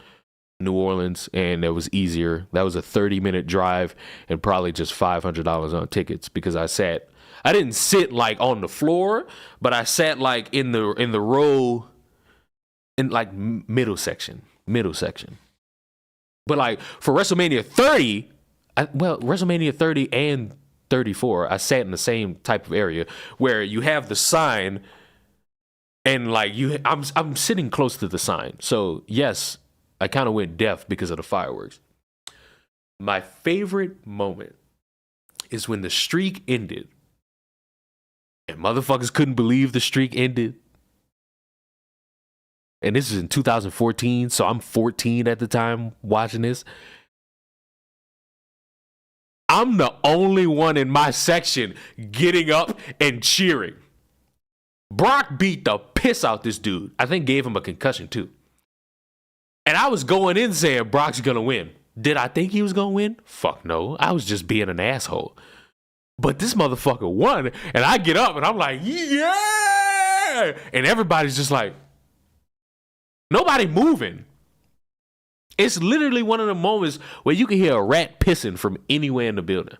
Speaker 8: New Orleans and it was easier. That was a 30-minute drive and probably just $500 on tickets because I didn't sit like on the floor, but I sat like in the row in like middle section. But like for WrestleMania 30, WrestleMania 30 and 34, I sat in the same type of area where you have the sign and like I'm sitting close to the sign. So yes, I kind of went deaf because of the fireworks. My favorite moment is when the streak ended and motherfuckers couldn't believe the streak ended. And this is in 2014, so I'm 14 at the time watching this. I'm the only one in my section getting up and cheering. Brock beat the piss out this dude. I think gave him a concussion too. And I was going in saying Brock's gonna win. Did I think he was gonna win? Fuck no. I was just being an asshole. But this motherfucker won, and I get up and I'm like, yeah! And everybody's just like, nobody moving. It's literally one of the moments where you can hear a rat pissing from anywhere in the building.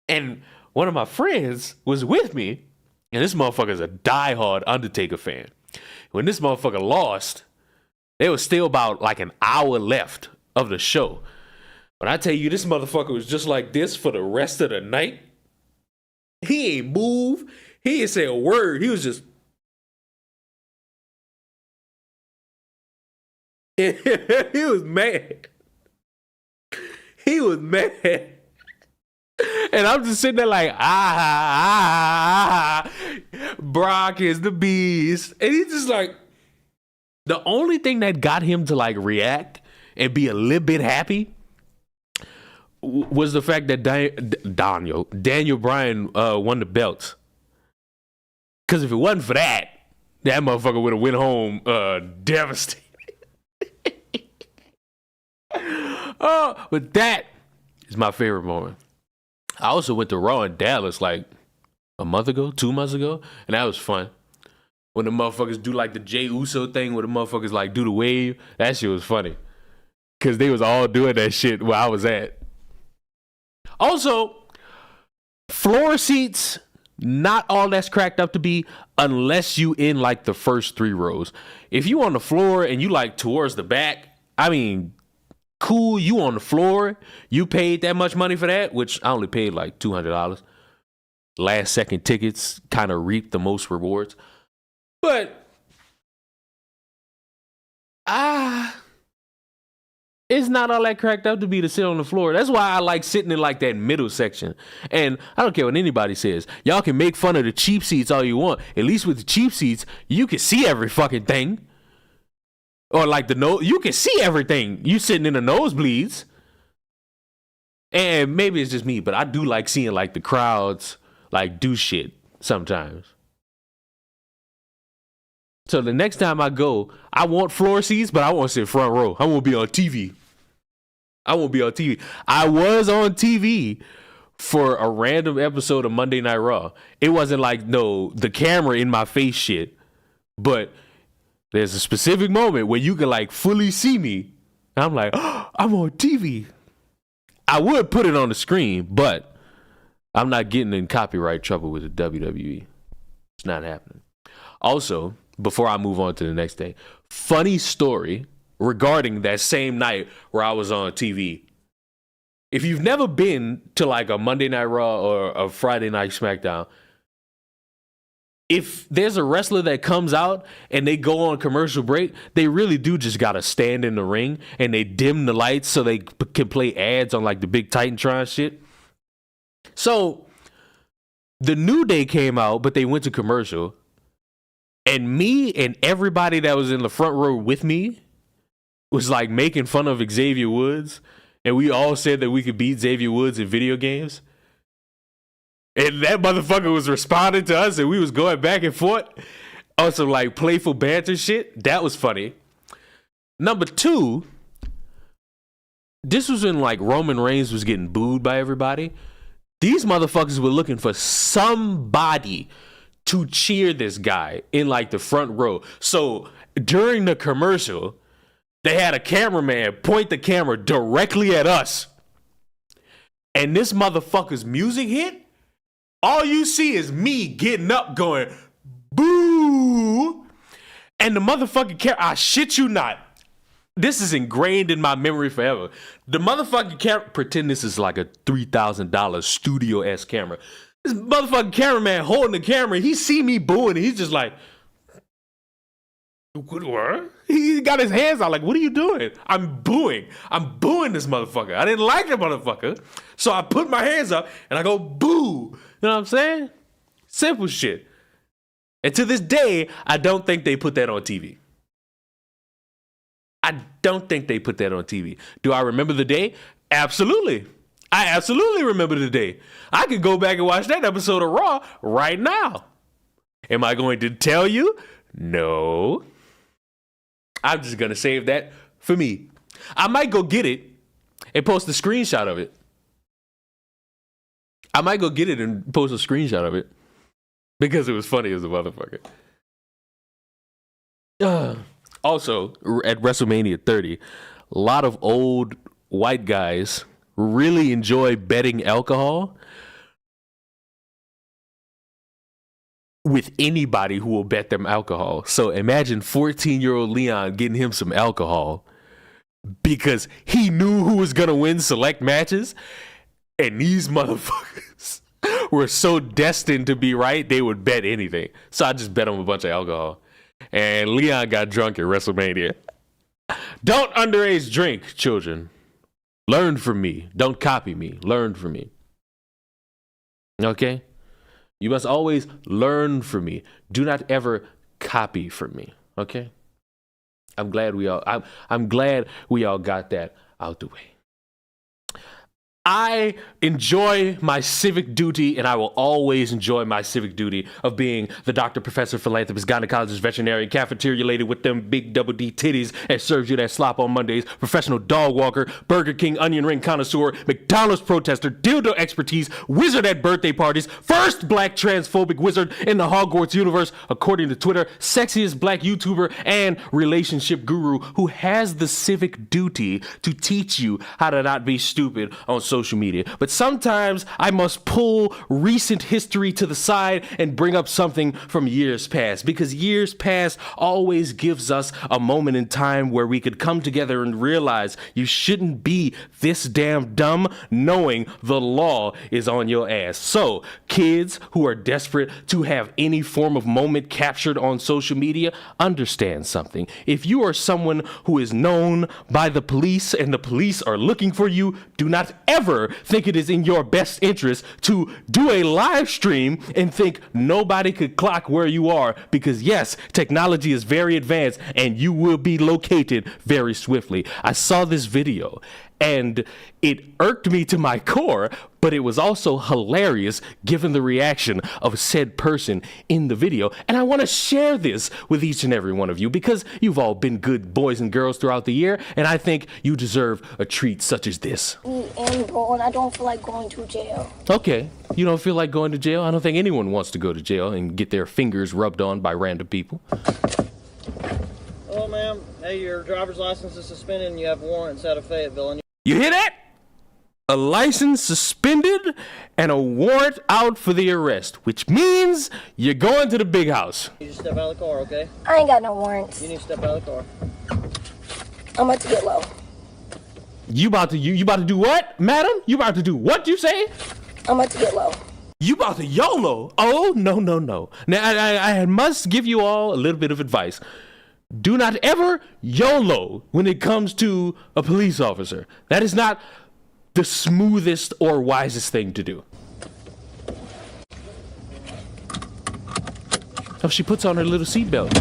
Speaker 8: And one of my friends was with me, and this motherfucker's a diehard Undertaker fan. When this motherfucker lost, there was still about like an hour left of the show. But I tell you, this motherfucker was just like this for the rest of the night. He ain't move. He ain't say a word. He was just... he was mad. He was mad. And I'm just sitting there like, Brock is the beast. And he's just like, the only thing that got him to like react and be a little bit happy was the fact that Daniel Bryan won the belts. Because if it wasn't for that, that motherfucker would have went home devastated. But that is my favorite moment. I also went to Raw in Dallas like a month ago, 2 months ago, and that was fun. When the motherfuckers do like the Jey Uso thing where the motherfuckers like do the wave, that shit was funny. Because they was all doing that shit where I was at. Also, floor seats, not all that's cracked up to be unless you in like the first 3 rows. If you on the floor and you like towards the back, I mean, cool, you on the floor, you paid that much money for that, which I only paid like $200. Last second tickets kind of reap the most rewards. But it's not all that cracked up to be to sit on the floor. That's why I like sitting in like that middle section. And I don't care what anybody says. Y'all can make fun of the cheap seats all you want. At least with the cheap seats, you can see every fucking thing. Or like you can see everything. You sitting in the nosebleeds. And maybe it's just me, but I do like seeing like the crowds like do shit sometimes. So the next time I go, I want floor seats, but I want to sit front row. I won't be on TV. I was on TV for a random episode of Monday Night Raw. It wasn't like the camera in my face shit, but there's a specific moment where you can like fully see me. And I'm like, oh, I'm on TV. I would put it on the screen, but I'm not getting in copyright trouble with the WWE. It's not happening. Also, before I move on to the next day, funny story regarding that same night where I was on TV. If you've never been to like a Monday Night Raw or a Friday Night SmackDown, if there's a wrestler that comes out and they go on commercial break, they really do just gotta stand in the ring and they dim the lights so they can play ads on like the big Titantron shit. So the New Day came out, but they went to commercial. And me and everybody that was in the front row with me was like making fun of Xavier Woods. And we all said that we could beat Xavier Woods in video games. And that motherfucker was responding to us and we was going back and forth on some like playful banter shit. That was funny. Number 2, this was when like Roman Reigns was getting booed by everybody. These motherfuckers were looking for somebody to cheer this guy in like the front row. So during the commercial, they had a cameraman point the camera directly at us. And this motherfucker's music hit. All you see is me getting up going, boo. And the motherfucking camera, I shit you not. This is ingrained in my memory forever. The motherfucking camera, pretend this is like a $3,000 studio-esque camera. This motherfucking cameraman holding the camera, he see me booing, and he's just like, what? He got his hands out like, what are you doing? I'm booing this motherfucker. I didn't like the motherfucker. So I put my hands up and I go, boo. You know what I'm saying? Simple shit. And to this day, I don't think they put that on TV. I don't think they put that on TV. Do I remember the day? Absolutely. I absolutely remember the day. I could go back and watch that episode of Raw right now. Am I going to tell you? No. I'm just going to save that for me. I might go get it and post a screenshot of it. I might go get it and post a screenshot of it because it was funny as a motherfucker. Also, at WrestleMania 30, a lot of old white guys really enjoy betting alcohol with anybody who will bet them alcohol. So imagine 14-year-old Leon getting him some alcohol because he knew who was going to win select matches. And these motherfuckers were so destined to be right, they would bet anything. So I just bet him a bunch of alcohol. And Leon got drunk at WrestleMania. Don't underage drink, children. Learn from me. Don't copy me. Learn from me. Okay? You must always learn from me. Do not ever copy from me. Okay? I'm glad we all got that out the way. I enjoy my civic duty, and I will always enjoy my civic duty of being the doctor, professor, philanthropist, gynecologist, veterinarian, cafeteria lady with them big double D titties that serves you that slop on Mondays, professional dog walker, Burger King onion ring connoisseur, McDonald's protester, dildo expertise, wizard at birthday parties, first black transphobic wizard in the Hogwarts universe, according to Twitter, sexiest black YouTuber, and relationship guru who has the civic duty to teach you how to not be stupid on social media. But sometimes I must pull recent history to the side and bring up something from years past, because years past always gives us a moment in time where we could come together and realize you shouldn't be this damn dumb knowing the law is on your ass. So kids who are desperate to have any form of moment captured on social media, understand something. If you are someone who is known by the police and the police are looking for you, do not ever think it is in your best interest to do a live stream and think nobody could clock where you are, because yes, technology is very advanced and you will be located very swiftly. I saw this video and it irked me to my core, but it was also hilarious given the reaction of said person in the video. And I want to share this with each and every one of you because you've all been good boys and girls throughout the year, and I think you deserve a treat such as this.
Speaker 14: And I don't feel like going to jail.
Speaker 8: Okay, you don't feel like going to jail? I don't think anyone wants to go to jail and get their fingers rubbed on by random people.
Speaker 15: Hello, ma'am. Hey, your driver's license is suspended and you have warrants out of Fayetteville.
Speaker 8: You hear that? A license suspended and a warrant out for the arrest, which means you're going to the big house.
Speaker 15: You just step out of the car, okay?
Speaker 14: I ain't got no warrants.
Speaker 15: You need to step out of the car.
Speaker 14: I'm about to get low.
Speaker 8: You about to do what, madam? You about to do what, you say?
Speaker 14: I'm about to get low.
Speaker 8: You about to YOLO? Oh, no. Now, I must give you all a little bit of advice. Do not ever YOLO when it comes to a police officer. That is not the smoothest or wisest thing to do. Oh, she puts on her little seatbelt.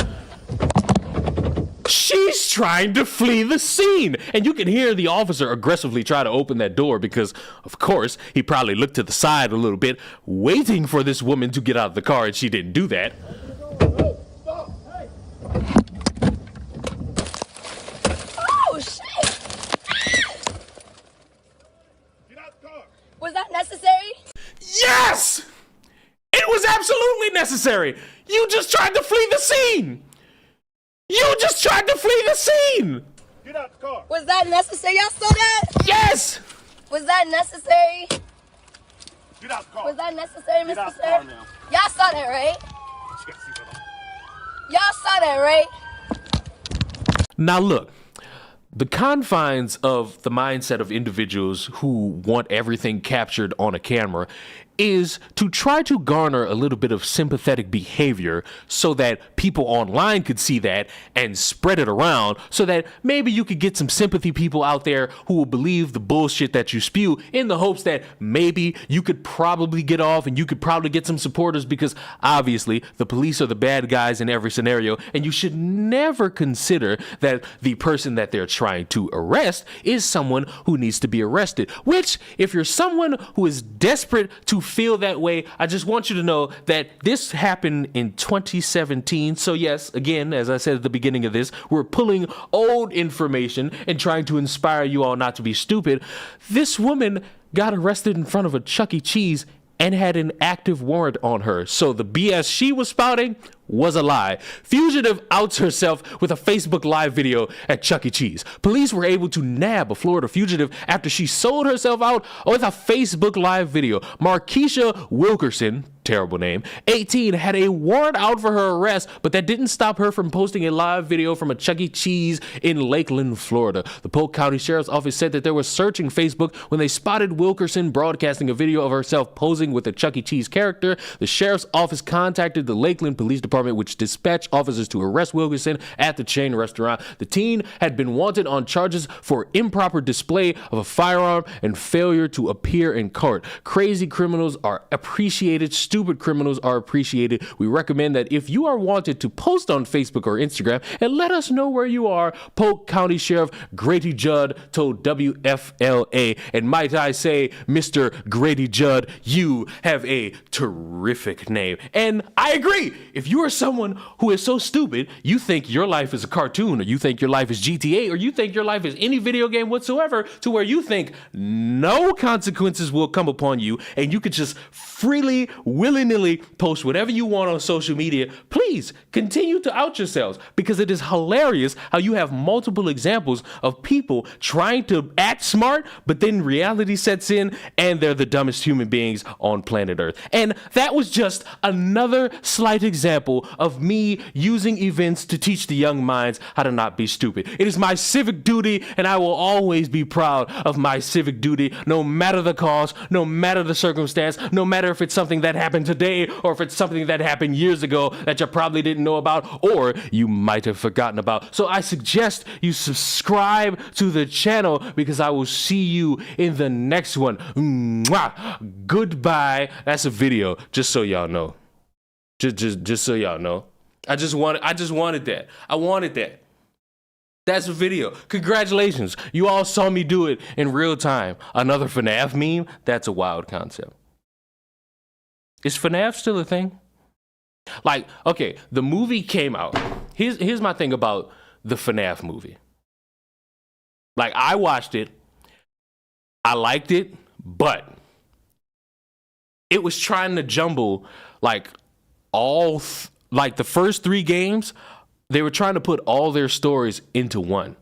Speaker 8: She's trying to flee the scene. And you can hear the officer aggressively try to open that door because, of course, he probably looked to the side a little bit, waiting for this woman to get out of the car, and she didn't do that.
Speaker 14: Oh, shit! Was that necessary?
Speaker 8: Yes! It was absolutely necessary. You just tried to flee the scene. You just tried to flee the scene.
Speaker 15: Get out the car.
Speaker 14: Was that necessary? Y'all saw that?
Speaker 8: Yes!
Speaker 14: Was that necessary?
Speaker 15: Get out the car.
Speaker 14: Was that necessary,
Speaker 15: Get
Speaker 14: Mr.
Speaker 15: out the
Speaker 14: Sir?
Speaker 15: car now.
Speaker 14: Y'all saw that, right? Y'all saw that, right?
Speaker 8: Now look, the confines of the mindset of individuals who want everything captured on a camera is to try to garner a little bit of sympathetic behavior so that people online could see that and spread it around so that maybe you could get some sympathy people out there who will believe the bullshit that you spew in the hopes that maybe you could probably get off and you could probably get some supporters because obviously the police are the bad guys in every scenario and you should never consider that the person that they're trying to arrest is someone who needs to be arrested, which if you're someone who is desperate to feel that way, I just want you to know that this happened in 2017. So yes, again, as I said at the beginning of this, we're pulling old information and trying to inspire you all not to be stupid. This woman got arrested in front of a Chuck E. Cheese and had an active warrant on her. So the BS she was spouting was a lie. Fugitive outs herself with a Facebook Live video at Chuck E. Cheese. Police were able to nab a Florida fugitive after she sold herself out with a Facebook Live video. Markeisha Wilkerson, terrible name, 18, had a warrant out for her arrest, but that didn't stop her from posting a live video from a Chuck E. Cheese in Lakeland, Florida. The Polk County Sheriff's Office said that they were searching Facebook when they spotted Wilkerson broadcasting a video of herself posing with a Chuck E. Cheese character. The Sheriff's Office contacted the Lakeland Police Department, which dispatched officers to arrest Wilkerson at the chain restaurant. The teen had been wanted on charges for improper display of a firearm and failure to appear in court. Crazy criminals are appreciated. Stupid criminals are appreciated. We recommend that if you are wanted to post on Facebook or Instagram and let us know where you are. Polk County Sheriff Grady Judd told WFLA. And might I say, Mr. Grady Judd, you have a terrific name. And I agree. If you are someone who is so stupid, you think your life is a cartoon, or you think your life is GTA, or you think your life is any video game whatsoever, to where you think no consequences will come upon you and you could just freely, willy-nilly post whatever you want on social media, please continue to out yourselves, because it is hilarious how you have multiple examples of people trying to act smart, but then reality sets in and they're the dumbest human beings on planet Earth. And that was just another slight example of me using events to teach the young minds how to not be stupid. It is my civic duty, and I will always be proud of my civic duty, no matter the cost, no matter the circumstance, no matter if it's something that happened today or if it's something that happened years ago that you probably didn't know about or you might have forgotten about. So I suggest you subscribe to the channel, because I will see you in the next one. Mwah! Goodbye. That's a video, just so y'all know. Just so y'all know. I just wanted that. I wanted that. That's a video. Congratulations. You all saw me do it in real time. Another FNAF meme? That's a wild concept. Is FNAF still a thing? Like, okay, the movie came out. Here's my thing about the FNAF movie. Like, I watched it. I liked it, but it was trying to jumble like the first 3 games. They were trying to put all their stories into one.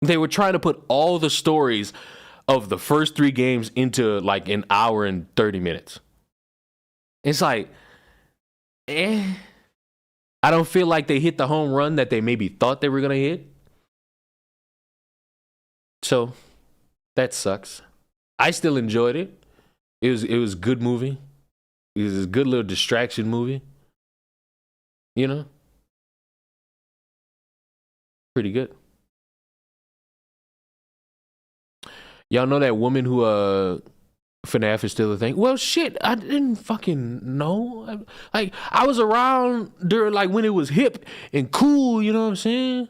Speaker 8: They were trying to put all the stories of the first 3 games into like an hour and 30 minutes. It's like, I don't feel like they hit the home run that they maybe thought they were going to hit. So that sucks. I still enjoyed it. It was a good movie. It was a good little distraction movie. You know? Pretty good. Y'all know that woman who FNAF is still a thing. Well, shit, I didn't fucking know. Like, I was around during, like, when it was hip and cool, you know what I'm saying?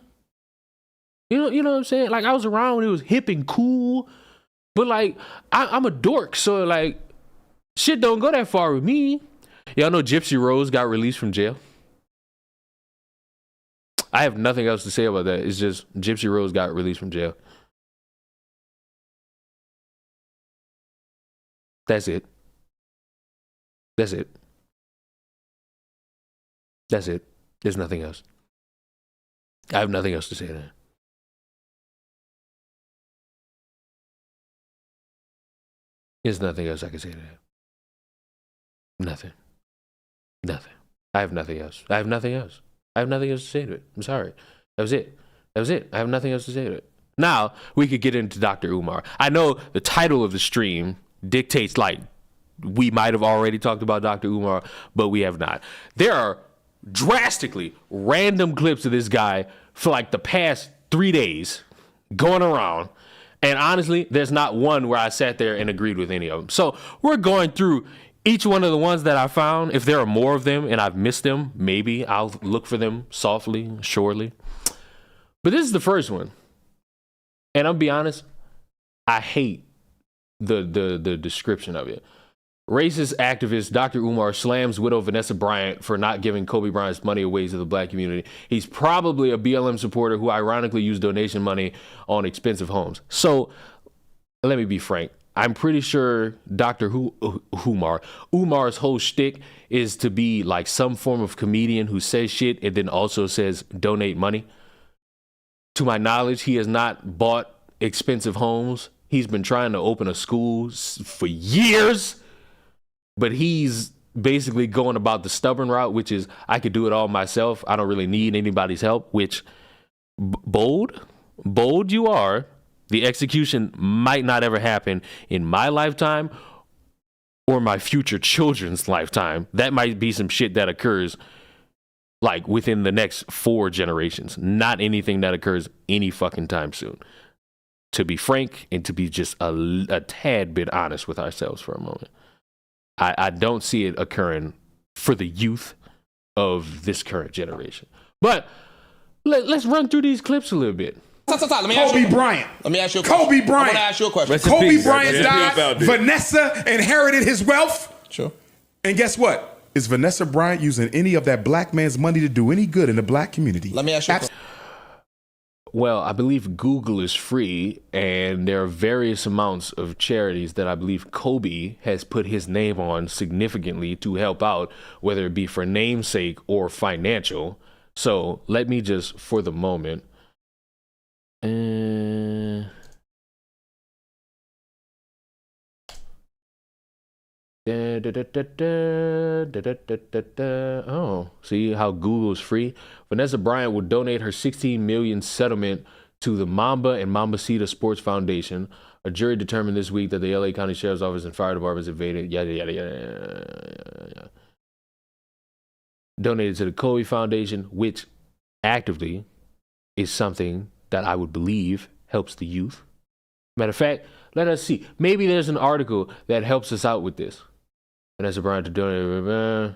Speaker 8: You know what I'm saying? Like, I was around when it was hip and cool, but, like, I'm a dork, so, like, shit don't go that far with me. Y'all know Gypsy Rose got released from jail? I have nothing else to say about that. It's just Gypsy Rose got released from jail. That's it. That's it. That's it. There's nothing else. I have nothing else to say to that. There's nothing else I can say to that. Nothing. Nothing. I have nothing else. I have nothing else. I have nothing else to say to it. I'm sorry. That was it. That was it. I have nothing else to say to it. Now, we could get into Dr. Umar. I know the title of the stream dictates, like, we might have already talked about Dr. Umar, but we have not. There are drastically random clips of this guy for, like, the past 3 days going around. And honestly, there's not one where I sat there and agreed with any of them. So we're going through each one of the ones that I found. If there are more of them and I've missed them, maybe I'll look for them softly, surely. But this is the first one. And I'll be honest, I hate the description of it. Racist activist Dr. Umar slams widow Vanessa Bryant for not giving Kobe Bryant's money away to the black community. He's probably a BLM supporter who ironically used donation money on expensive homes. So let me be frank. I'm pretty sure Dr. Umar's whole shtick is to be like some form of comedian who says shit and then also says donate money. To my knowledge, he has not bought expensive homes. He's been trying to open a school for years, but he's basically going about the stubborn route, which is I could do it all myself. I don't really need anybody's help, which bold you are. The execution might not ever happen in my lifetime or my future children's lifetime. That might be some shit that occurs like within the next 4 generations, not anything that occurs any fucking time soon. To be frank and to be just a tad bit honest with ourselves for a moment. I don't see it occurring for the youth of this current generation. But let's run through these clips a little bit.
Speaker 16: Kobe Bryant.
Speaker 17: Let me ask you a question.
Speaker 16: Kobe Bryant.
Speaker 17: I'm gonna ask you a question.
Speaker 16: Kobe Bryant died. Vanessa inherited his wealth.
Speaker 17: Sure.
Speaker 16: And guess what? Is Vanessa Bryant using any of that black man's money to do any good in the black community?
Speaker 17: Let me ask you a question.
Speaker 8: Well, I believe Google is free, and there are various amounts of charities that I believe Kobe has put his name on significantly to help out, whether it be for namesake or financial. So let me just, for the moment, oh, see how Google is free? Vanessa Bryant will donate her $16 million settlement to the Mamba and Mambacita Sports Foundation. A jury determined this week that the LA County Sheriff's Office and fire departments invaded, yada, yada, yada. Donated to the Kobe Foundation, which actively is something that I would believe helps the youth. Matter of fact, let us see. Maybe there's an article that helps us out with this. Vanessa Bryant to donate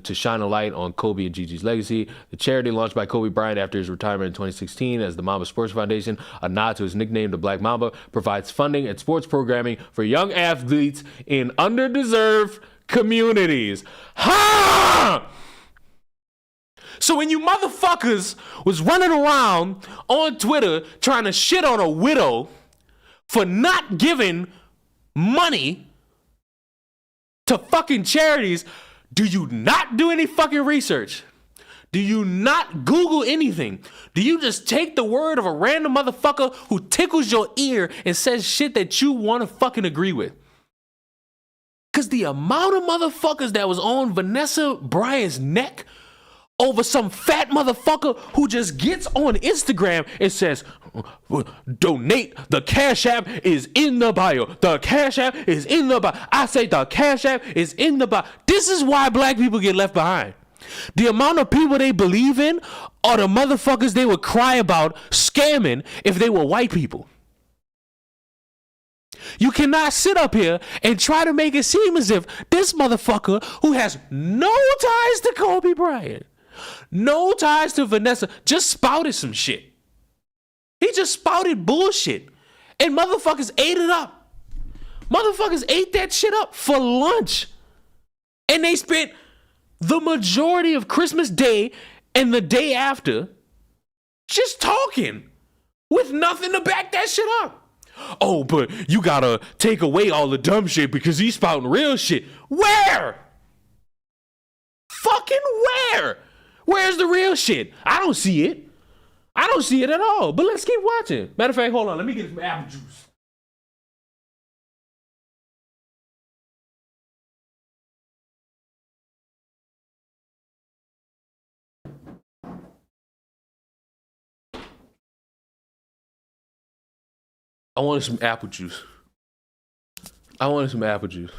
Speaker 8: to shine a light on Kobe and Gigi's legacy. The charity launched by Kobe Bryant after his retirement in 2016 as the Mamba Sports Foundation, a nod to his nickname, the Black Mamba, provides funding and sports programming for young athletes in underdeserved communities. Ha! So when you motherfuckers was running around on Twitter trying to shit on a widow for not giving money to fucking charities, do you not do any fucking research? Do you not Google anything? Do you just take the word of a random motherfucker who tickles your ear and says shit that you want to fucking agree with? Because the amount of motherfuckers that was on Vanessa Bryant's neck over some fat motherfucker who just gets on Instagram and says, donate, the Cash App is in the bio. The Cash App is in the bio. I say the Cash App is in the bio. This is why black people get left behind. The amount of people they believe in are the motherfuckers they would cry about scamming if they were white people. You cannot sit up here and try to make it seem as if this motherfucker who has no ties to Kobe Bryant, no ties to Vanessa, just spouted some shit. He just spouted bullshit. And motherfuckers ate it up. Motherfuckers ate that shit up for lunch. And they spent the majority of Christmas Day and the day after just talking with nothing to back that shit up. Oh, but you gotta take away all the dumb shit because he's spouting real shit. Where? Fucking where? Where's the real shit? I don't see it. I don't see it at all. But let's keep watching. Matter of fact, hold on. Let me get some apple juice. I wanted some apple juice.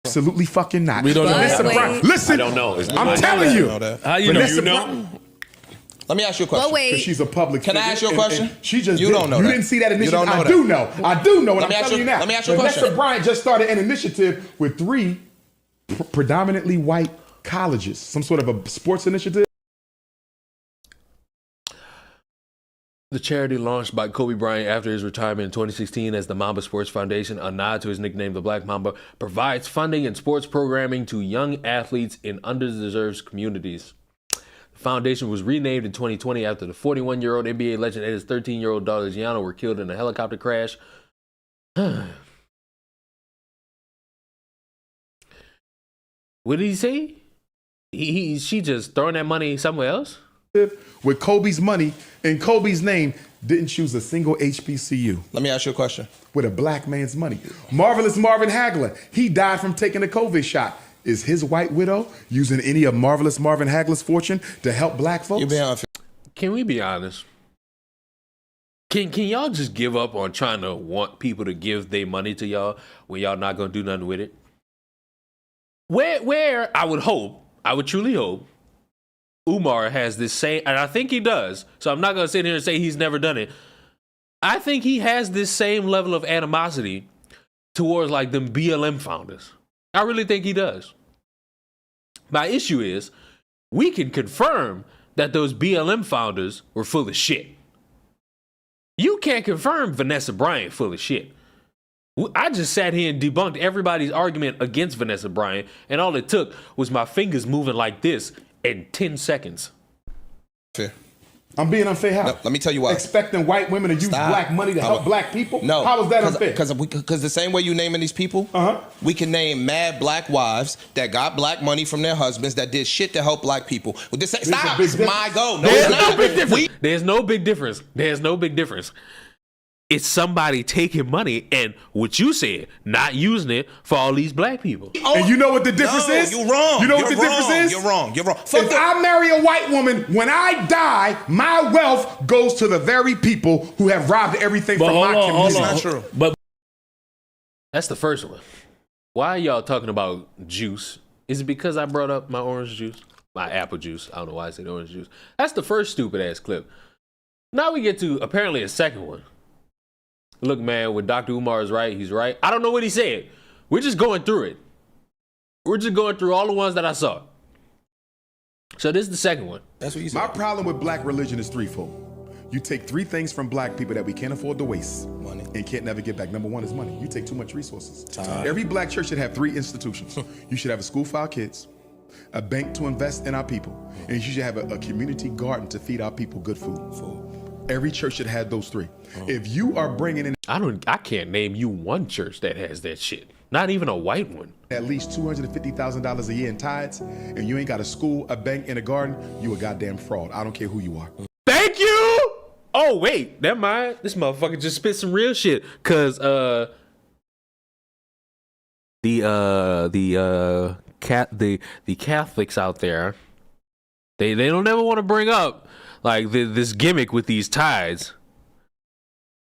Speaker 16: Absolutely fucking not.
Speaker 17: We don't know.
Speaker 16: Vanessa Bryant. Listen,
Speaker 17: I don't know.
Speaker 16: I'm telling you.
Speaker 17: How you know?
Speaker 16: Vanessa
Speaker 17: You know?
Speaker 16: Bryant,
Speaker 17: Let me ask you a question.
Speaker 6: But wait.
Speaker 16: 'cause she's a public
Speaker 17: Can I
Speaker 16: figure,
Speaker 17: ask you a
Speaker 16: and
Speaker 17: question?
Speaker 16: she just
Speaker 17: You
Speaker 16: did.
Speaker 17: don't know
Speaker 16: You
Speaker 17: that.
Speaker 16: didn't see that
Speaker 17: You
Speaker 16: initiative.
Speaker 17: don't know
Speaker 16: I
Speaker 17: that.
Speaker 16: do know. I do know. And I'm telling you now.
Speaker 17: Let me ask you a
Speaker 16: Vanessa
Speaker 17: question.
Speaker 16: Bryant just started an initiative with 3 predominantly white colleges. Some sort of a sports initiative.
Speaker 8: The charity launched by Kobe Bryant after his retirement in 2016 as the Mamba Sports Foundation, a nod to his nickname, the Black Mamba, provides funding and sports programming to young athletes in underdeserved communities. The foundation was renamed in 2020 after the 41-year-old NBA legend and his 13-year-old daughter, Gianna, were killed in a helicopter crash. What did he say? She just throwing that money somewhere else?
Speaker 16: With Kobe's money and Kobe's name, didn't choose a single HBCU.
Speaker 17: Let me ask you a question.
Speaker 16: With a black man's money. Marvelous Marvin Hagler, he died from taking a COVID shot. Is his white widow using any of Marvelous Marvin Hagler's fortune to help black folks?
Speaker 17: You're being unfair.
Speaker 8: Can we be honest? Can y'all just give up on trying to want people to give their money to y'all when y'all not gonna do nothing with it? Where I would truly hope, Umar has this same, and I think he does, so I'm not gonna sit here and say he's never done it. I think he has this same level of animosity towards like them BLM founders. I really think he does. My issue is, we can confirm that those BLM founders were full of shit. You can't confirm Vanessa Bryant full of shit. I just sat here and debunked everybody's argument against Vanessa Bryant, and all it took was my fingers moving like this in 10 seconds.
Speaker 17: Fair.
Speaker 16: I'm being unfair how?
Speaker 17: No, let me tell you why.
Speaker 16: Expecting white women to use black money to help black people?
Speaker 17: No.
Speaker 16: How is that unfair?
Speaker 17: Because the same way you naming these people, we can name mad black wives that got black money from their husbands that did shit to help black people. Well, stop. It's my goal. No,
Speaker 8: There's no big difference. There's no big difference. There's no big difference. It's somebody taking money and what you said, not using it for all these black people.
Speaker 16: And you know what the difference is?
Speaker 17: You're wrong.
Speaker 16: You know what the difference is?
Speaker 17: You're wrong.
Speaker 16: If I marry a white woman, when I die, my wealth goes to the very people who have robbed everything from my community.
Speaker 17: That's not true.
Speaker 8: But that's the first one. Why are y'all talking about juice? Is it because I brought up my orange juice? My apple juice. I don't know why I said orange juice. That's the first stupid ass clip. Now we get to apparently a second one. Look, man, when Dr. Umar is right, he's right. I don't know what he said. We're just going through it. We're just going through all the ones that I saw. So this is the second one.
Speaker 17: That's what you said.
Speaker 16: My problem with black religion is threefold. You take 3 things from black people that we can't afford to waste.
Speaker 17: Money.
Speaker 16: And can't never get back. Number 1 is money. You take too much resources.
Speaker 17: Time.
Speaker 16: Every black church should have 3 institutions. You should have a school for our kids, a bank to invest in our people, and you should have a community garden to feed our people good food. Every church should have those 3. If you are bringing in,
Speaker 8: I can't name you one church that has that shit. Not even a white one.
Speaker 16: At least $250,000 a year in tithes, and you ain't got a school, a bank, and a garden, you a goddamn fraud. I don't care who you are.
Speaker 8: Thank you. Oh wait, never mind. This motherfucker just spit some real shit. Cause the Catholics out there, they don't ever want to bring up like this gimmick with these tithes.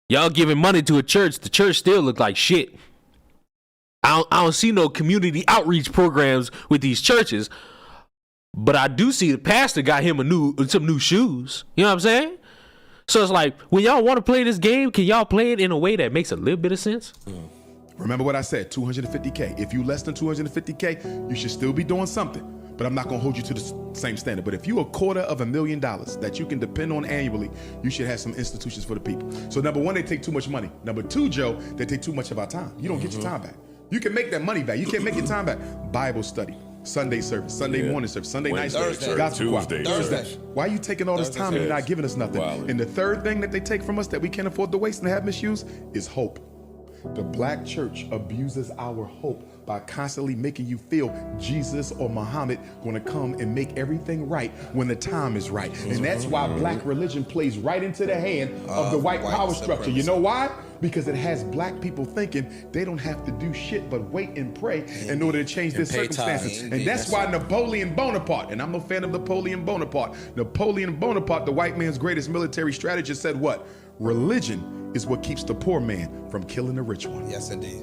Speaker 8: Y'all giving money to a church, the church still look like shit. I don't see no community outreach programs with these churches, but I do see the pastor got him some new shoes. You know what I'm saying? So it's like, when y'all want to play this game, can y'all play it in a way that makes a little bit of sense?
Speaker 16: Remember what I said, 250K. If you less than 250K, you should still be doing something. But I'm not gonna hold you to the same standard. But if you $250,000 that you can depend on annually, you should have some institutions for the people. So number one, they take too much money. Number two, Joe, they take too much of our time. You don't get your time back. You can make that money back. You can't make your time back. Bible study, Sunday service, Sunday morning service, Sunday night service, gospel choir, Thursday. Why are you taking all this time and you're not giving us nothing? And the third thing that they take from us that we can't afford to waste and have misuse is hope. The black church abuses our hope by constantly making you feel Jesus or Muhammad gonna come and make everything right when the time is right. And that's why black religion plays right into the hand of the white power structure. You know why? Because it has black people thinking they don't have to do shit but wait and pray in order to change their circumstances. And that's why Napoleon Bonaparte, and I'm a fan of Napoleon Bonaparte, the white man's greatest military strategist, said what? Religion is what keeps the poor man from killing the rich one.
Speaker 17: Yes, indeed.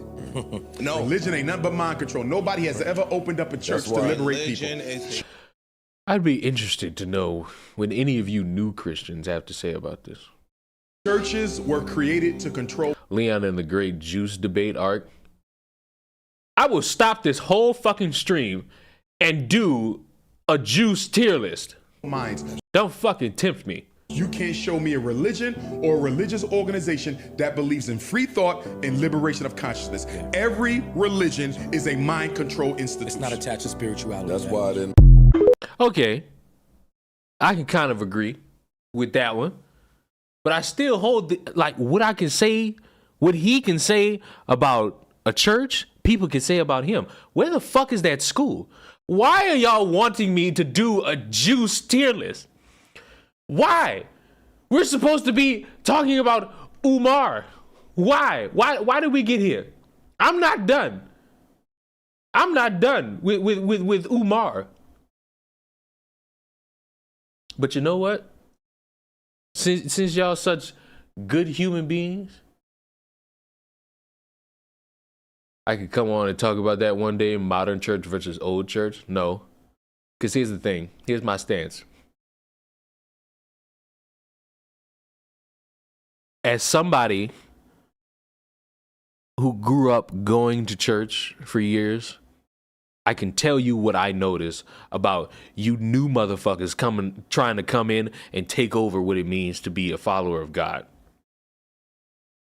Speaker 16: No. Religion ain't nothing but mind control. Nobody has ever opened up a church to liberate people.
Speaker 8: I'd be interested to know what any of you new Christians have to say about this.
Speaker 16: Churches were created to control.
Speaker 8: Leon and the great juice debate arc. I will stop this whole fucking stream and do a juice tier list.
Speaker 16: Minds.
Speaker 8: Don't fucking tempt me.
Speaker 16: You can't show me a religion or a religious organization that believes in free thought and liberation of consciousness. Every religion is a mind control institution. It's not
Speaker 18: attached to spirituality.
Speaker 16: That's why I didn't.
Speaker 8: Okay, I can kind of agree with that one, but I still hold what I can say, what he can say about a church, people can say about him. Where the fuck is that school? Why are y'all wanting me to do a juice tier list? Why? We're supposed to be talking about Umar. Why? Why did we get here? I'm not done. I'm not done with Umar. But you know what? Since y'all such good human beings, I could come on and talk about that one day, modern church versus old church. No. Because here's the thing. Here's my stance. As somebody who grew up going to church for years, I can tell you what I notice about you new motherfuckers trying to come in and take over what it means to be a follower of God.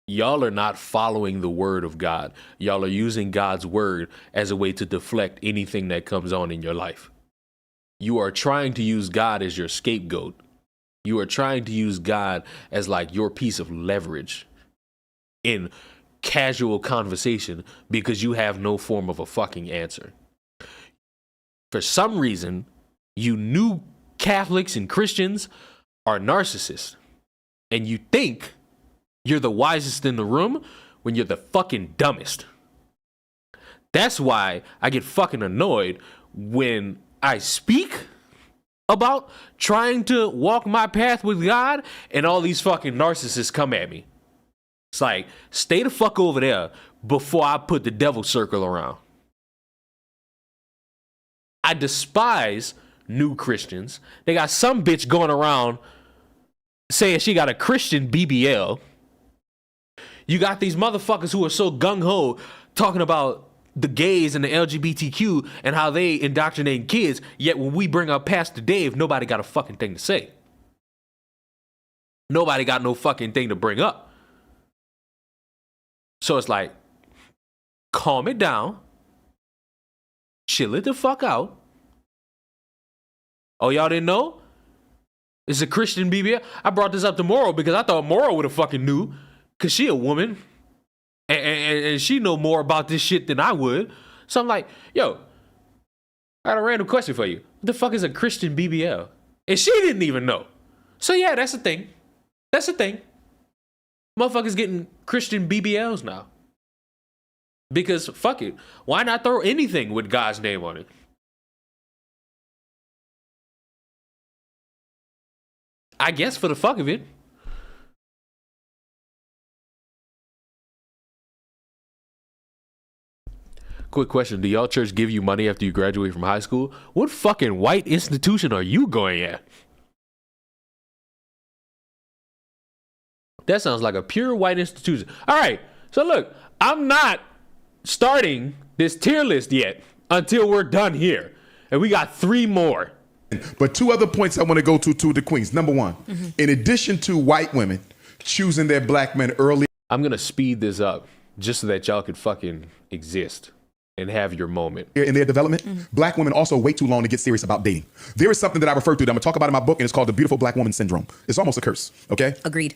Speaker 8: Y'all are not following the word of God. Y'all are using God's word as a way to deflect anything that comes on in your life. You are trying to use God as your scapegoat. You are trying to use God as like your piece of leverage in casual conversation because you have no form of a fucking answer. For some reason, you new Catholics and Christians are narcissists. And you think you're the wisest in the room when you're the fucking dumbest. That's why I get fucking annoyed when I speak about trying to walk my path with God and all these fucking narcissists come at me. It's like, stay the fuck over there before I put the devil circle around. I despise new Christians. They got some bitch going around saying she got a Christian BBL. You got these motherfuckers who are so gung-ho talking about the gays and the LGBTQ and how they indoctrinate kids, yet when we bring up Pastor Dave, nobody got a fucking thing to say. Nobody got no fucking thing to bring up. So it's like, calm it down, chill it the fuck out. Oh, y'all didn't know? It's a Christian BBL. I brought this up to Moro because I thought Moro would have fucking knew, because she a woman. And she know more about this shit than I would. So I'm like, yo, I got a random question for you. What the fuck is a Christian BBL? And she didn't even know. So yeah, that's the thing. That's the thing. Motherfuckers getting Christian BBLs now. Because fuck it. Why not throw anything with God's name on it? I guess for the fuck of it. Quick question. Do y'all church give you money after you graduate from high school? What fucking white institution are you going at? That sounds like a pure white institution. All right. So look, I'm not starting this tier list yet until we're done here. And we got 3 more.
Speaker 16: But 2 other points I want to go to the queens. Number 1, in addition to white women choosing their black men early.
Speaker 8: I'm going to speed this up just so that y'all could fucking exist and have your moment.
Speaker 16: In their development, black women also wait too long to get serious about dating. There is something that I refer to that I'm going to talk about in my book, and it's called the beautiful black woman syndrome. It's almost a curse, okay?
Speaker 18: Agreed.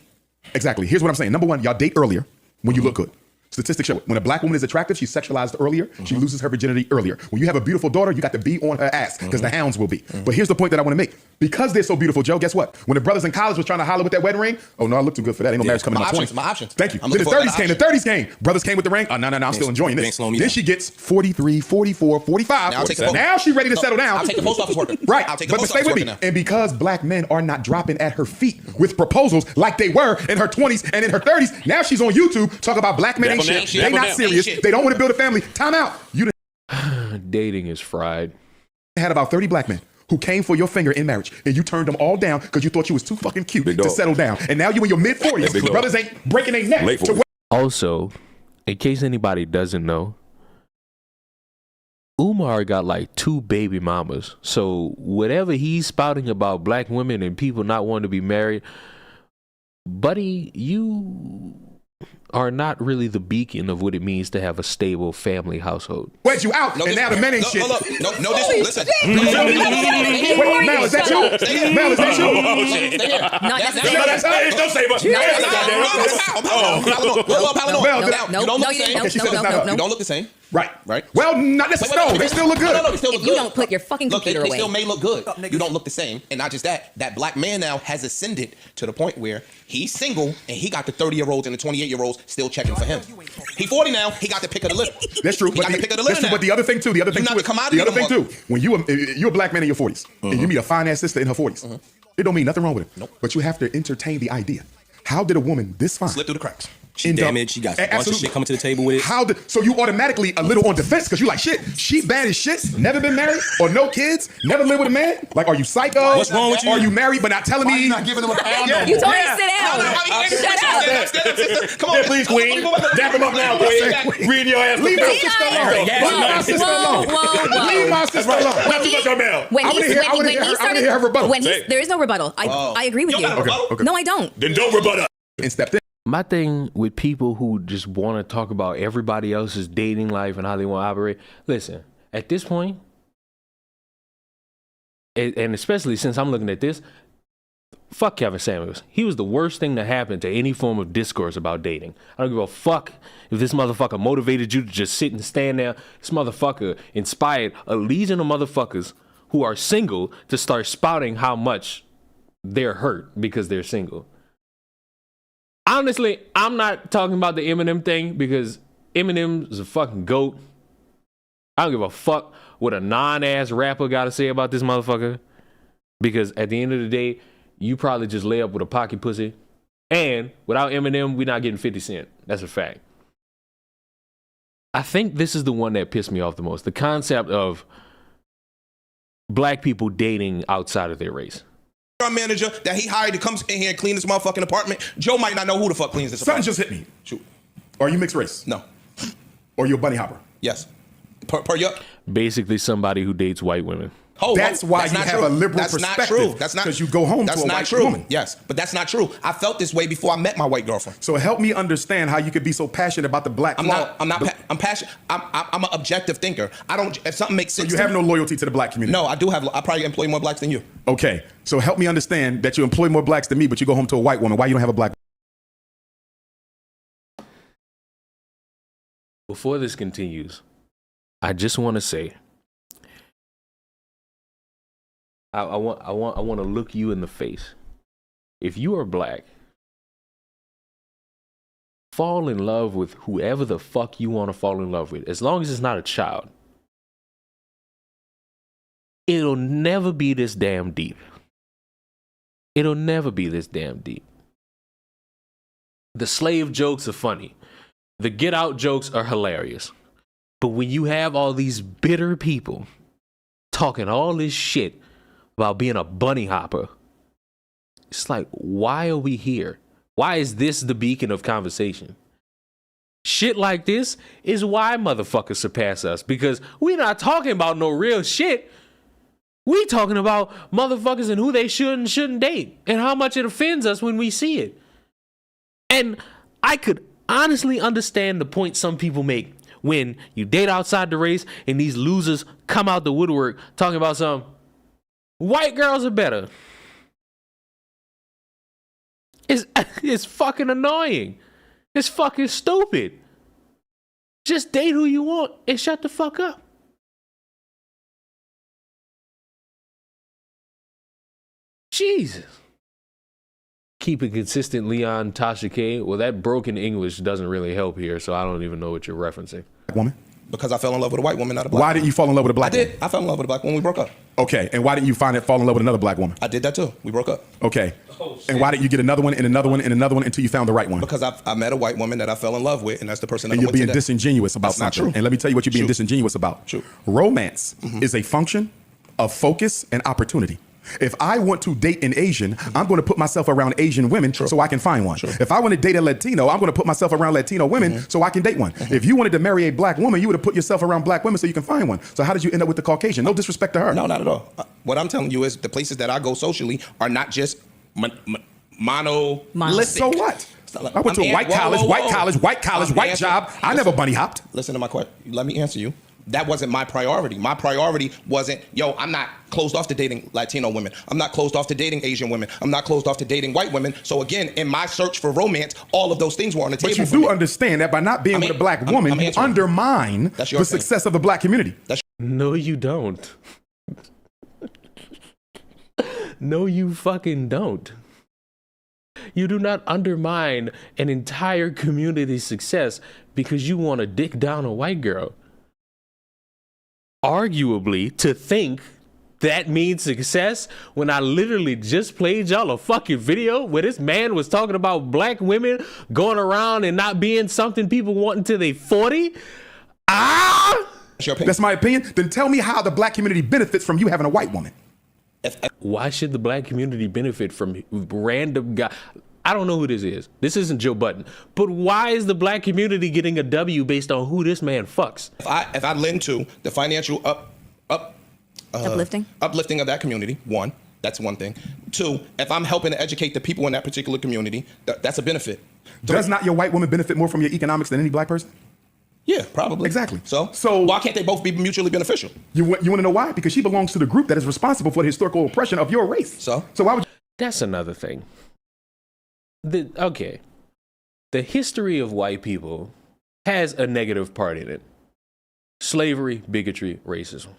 Speaker 16: Exactly. Here's what I'm saying. Number 1, y'all date earlier when you look good. Statistics show it. When a black woman is attractive, she's sexualized earlier. She loses her virginity earlier. When you have a beautiful daughter, you got to be on her ass because the hounds will be. But here's the point that I want to make. Because they're so beautiful, Joe, guess what? When the brothers in college was trying to holler with that wedding ring, oh no, I look too good for that. Ain't no marriage coming in my 20s.
Speaker 17: My options.
Speaker 16: Thank you.
Speaker 17: I'm
Speaker 16: Then the
Speaker 17: looking
Speaker 16: 30s came. The 30s came. Brothers came with the ring. Oh, no, I'm still enjoying this. Then she gets 43, 44, 45.
Speaker 17: Now I'll take the post-
Speaker 16: Now she's ready to settle down.
Speaker 17: I'll take the post office worker.
Speaker 16: Right.
Speaker 17: I'll take the
Speaker 16: But
Speaker 17: post
Speaker 16: stay
Speaker 17: office
Speaker 16: with me.
Speaker 17: worker now.
Speaker 16: And because black men are not dropping at her feet with proposals like they were in her 20s and in her 30s, now she's on YouTube talking about black men ain't shit. They not serious. They don't want to build a family. Time out. You
Speaker 8: Dating is fried.
Speaker 16: had about 30 black men who came for your finger in marriage, and you turned them all down because you thought you was too fucking cute to settle down. And now you in your mid-40s. Brothers ain't breaking their neck.
Speaker 8: Also, in case anybody doesn't know, Umar got like 2 baby mamas. So whatever he's spouting about black women and people not wanting to be married, buddy, you are not really the beacon of what it means to have a stable family household.
Speaker 16: Wedge you out, and now the men ain't shit.
Speaker 17: No, listen.
Speaker 16: Wait, Mal, is that you? Mal, is that you?
Speaker 18: Not necessarily.
Speaker 16: Don't say much.
Speaker 17: You don't look the same.
Speaker 16: Right. Well, not necessarily. They still look good.
Speaker 17: No, they still look good.
Speaker 18: You don't put your fucking computer
Speaker 17: they
Speaker 18: away.
Speaker 17: still may look good. You don't look the same. And not just that, that black man now has ascended to the point where he's single and he got the 30-year-olds and the 28-year-olds still checking for him. He 40 now, he got the pick of the litter.
Speaker 16: That's true.
Speaker 17: He got the pick of the litter now.
Speaker 16: But the other thing too, when you're a black man in your 40s and you meet a fine ass sister in her 40s, it don't mean nothing wrong with it.
Speaker 17: Nope.
Speaker 16: But you have to entertain the idea. How did a woman this fine
Speaker 17: slip through the cracks?
Speaker 19: She damaged. She got a bunch of shit coming to the table with it.
Speaker 16: So you automatically a little on defense because you like shit. She bad as shit. Never been married or no kids. Never lived with a man. Like, are you psycho?
Speaker 19: What's wrong with you?
Speaker 16: Are you married but not telling me?
Speaker 11: Not giving him a pound.
Speaker 18: You told me to sit down. Shut up.
Speaker 17: Come on,
Speaker 19: please, Queen. Dap him up now, Queen. Read your ass.
Speaker 16: Leave my sister alone. Leave my sister alone. Leave my sister alone.
Speaker 19: Not too much on Mel.
Speaker 18: When he
Speaker 16: started her rebuttal.
Speaker 18: There is no rebuttal. I agree with you.
Speaker 16: Okay.
Speaker 18: No, I don't.
Speaker 19: Then don't rebut.
Speaker 16: And stepped in.
Speaker 8: My thing with people who just want to talk about everybody else's dating life and how they want to operate, listen, at this point, and especially since I'm looking at this, fuck Kevin Samuels. He was the worst thing to happen to any form of discourse about dating. I don't give a fuck if this motherfucker motivated you to just sit and stand there. This motherfucker inspired a legion of motherfuckers who are single to start spouting how much they're hurt because they're single. Honestly, I'm not talking about the Eminem thing because Eminem's a fucking goat. I don't give a fuck what a non-ass rapper got to say about this motherfucker. Because at the end of the day, you probably just lay up with a pocket pussy. And without Eminem, we're not getting 50 Cent. That's a fact. I think this is the one that pissed me off the most. The concept of black people dating outside of their race.
Speaker 17: Manager that he hired to come in here and clean this motherfucking apartment. Joe might not know who the fuck cleans this apartment.
Speaker 16: Something just hit me.
Speaker 17: Shoot.
Speaker 16: Are you mixed race?
Speaker 17: No.
Speaker 16: Or you a bunny hopper?
Speaker 17: Yes. Per yup.
Speaker 8: Basically somebody who dates white women.
Speaker 16: That's why you have a liberal perspective.
Speaker 17: That's not true. That's not
Speaker 16: because you go home to a white woman.
Speaker 17: Yes, but that's not true. I felt this way before I met my white girlfriend.
Speaker 16: So help me understand how you could be so passionate about the black.
Speaker 17: I'm passionate. I'm an objective thinker. I don't. If something makes sense.
Speaker 16: So you have no loyalty to the black community.
Speaker 17: No, I do have. I probably employ more blacks than you.
Speaker 16: Okay, so help me understand that you employ more blacks than me, but you go home to a white woman. Why you don't have a black?
Speaker 8: Before this continues, I just want to say. I want to look you in the face. If you are black, fall in love with whoever the fuck you want to fall in love with, as long as it's not a child. It'll never be this damn deep. It'll never be this damn deep. The slave jokes are funny. The get out jokes are hilarious. But when you have all these bitter people talking all this shit about being a bunny hopper, it's like, why are we here? Why is this the beacon of conversation? Shit like this is why motherfuckers surpass us, because we not talking about no real shit. We talking about motherfuckers and who they should and shouldn't date and how much it offends us when we see it. And I could honestly understand the point some people make when you date outside the race and these losers come out the woodwork talking about some white girls are better. It's fucking annoying. It's fucking stupid. Just date who you want and shut the fuck up. Jesus. Keep it consistent, Leon, Tasha K. Well, that broken English doesn't really help here, so I don't even know what you're referencing.
Speaker 16: Woman?
Speaker 17: Because I fell in love with a white woman, not a black woman.
Speaker 16: Why didn't you fall in love with a black woman?
Speaker 17: I did. I fell in love with a black woman. We broke up.
Speaker 16: Okay, and why didn't you fall in love with another black woman?
Speaker 17: I did that too. We broke up.
Speaker 16: Okay. And why didn't you get another one and another one and another one until you found the right one?
Speaker 17: Because I met a white woman that I fell in love with, and that's the person that
Speaker 16: and you're being disingenuous about
Speaker 17: That's not
Speaker 16: something.
Speaker 17: true.
Speaker 16: And let me tell you what you're being
Speaker 17: True.
Speaker 16: disingenuous about.
Speaker 17: True.
Speaker 16: Romance is a function of focus and opportunity. If I want to date an Asian, I'm going to put myself around Asian women so I can find one. If I want to date a Latino, I'm going to put myself around Latino women so I can date one. If you wanted to marry a black woman, you would have put yourself around black women so you can find one. So how did you end up with the Caucasian? No disrespect to her.
Speaker 17: No, not at all. What I'm telling you is the places that I go socially are not just monolithic.
Speaker 16: So what? I went to white college, white job. I never bunny hopped.
Speaker 17: Listen to my question. Let me answer you. That wasn't my priority. My priority wasn't, I'm not closed off to dating Latino women. I'm not closed off to dating Asian women. I'm not closed off to dating white women. So again, in my search for romance, all of those things were on the table.
Speaker 16: But you do understand that by not being with a black woman, you undermine the success of the black community.
Speaker 8: No, you don't. No, you fucking don't. You do not undermine an entire community's success because you want to dick down a white girl. Arguably, to think that means success when I literally just played y'all a fucking video where this man was talking about black women going around and not being something people want until they 40?
Speaker 16: That's my opinion. Then tell me how the black community benefits from you having a white woman.
Speaker 8: Why should the black community benefit from random guy? I don't know who this is. This isn't Joe Budden. But why is the black community getting a W based on who this man fucks?
Speaker 17: If I lend to the financial
Speaker 18: uplifting
Speaker 17: of that community, one, that's one thing. Two, if I'm helping to educate the people in that particular community, that's a benefit.
Speaker 16: Does not your white woman benefit more from your economics than any black person?
Speaker 17: Yeah, probably.
Speaker 16: Exactly.
Speaker 17: So why can't they both be mutually beneficial?
Speaker 16: You want to know why? Because she belongs to the group that is responsible for the historical oppression of your race. So why would you?
Speaker 8: That's another thing. The history of white people has a negative part in it. Slavery, bigotry, racism.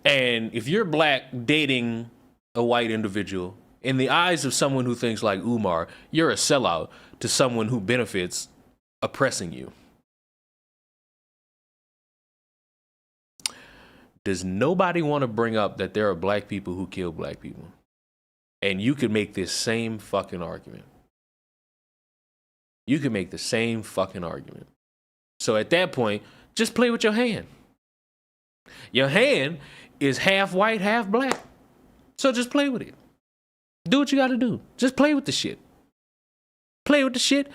Speaker 8: And if you're black dating a white individual, in the eyes of someone who thinks like Umar, you're a sellout to someone who benefits oppressing you. Does nobody want to bring up that there are black people who kill black people? And you could make this same fucking argument. You can make the same fucking argument. So at that point, just play with your hand. Your hand is half white, half black. So just play with it. Do what you got to do. Just play with the shit. Play with the shit,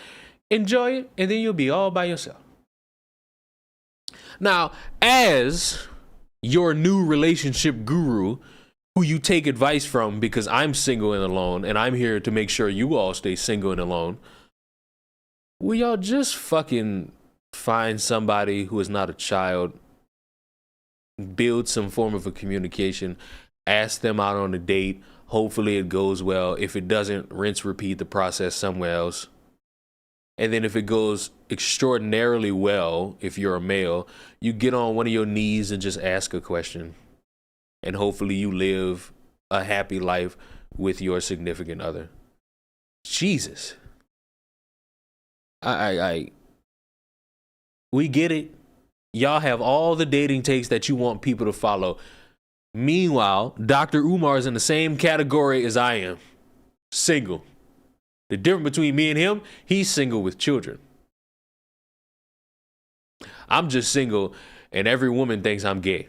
Speaker 8: enjoy it, and then you'll be all by yourself. Now, as your new relationship guru, who you take advice from because I'm single and alone, and I'm here to make sure you all stay single and alone, will y'all just fucking find somebody who is not a child, build some form of a communication, ask them out on a date, hopefully it goes well. If it doesn't, rinse, repeat the process somewhere else. And then if it goes extraordinarily well, if you're a male, you get on one of your knees and just ask a question. And hopefully you live a happy life with your significant other. Jesus. We get it. Y'all have all the dating takes that you want people to follow. Meanwhile, Dr. Umar is in the same category as I am. Single. The difference between me and him, he's single with children. I'm just single and every woman thinks I'm gay.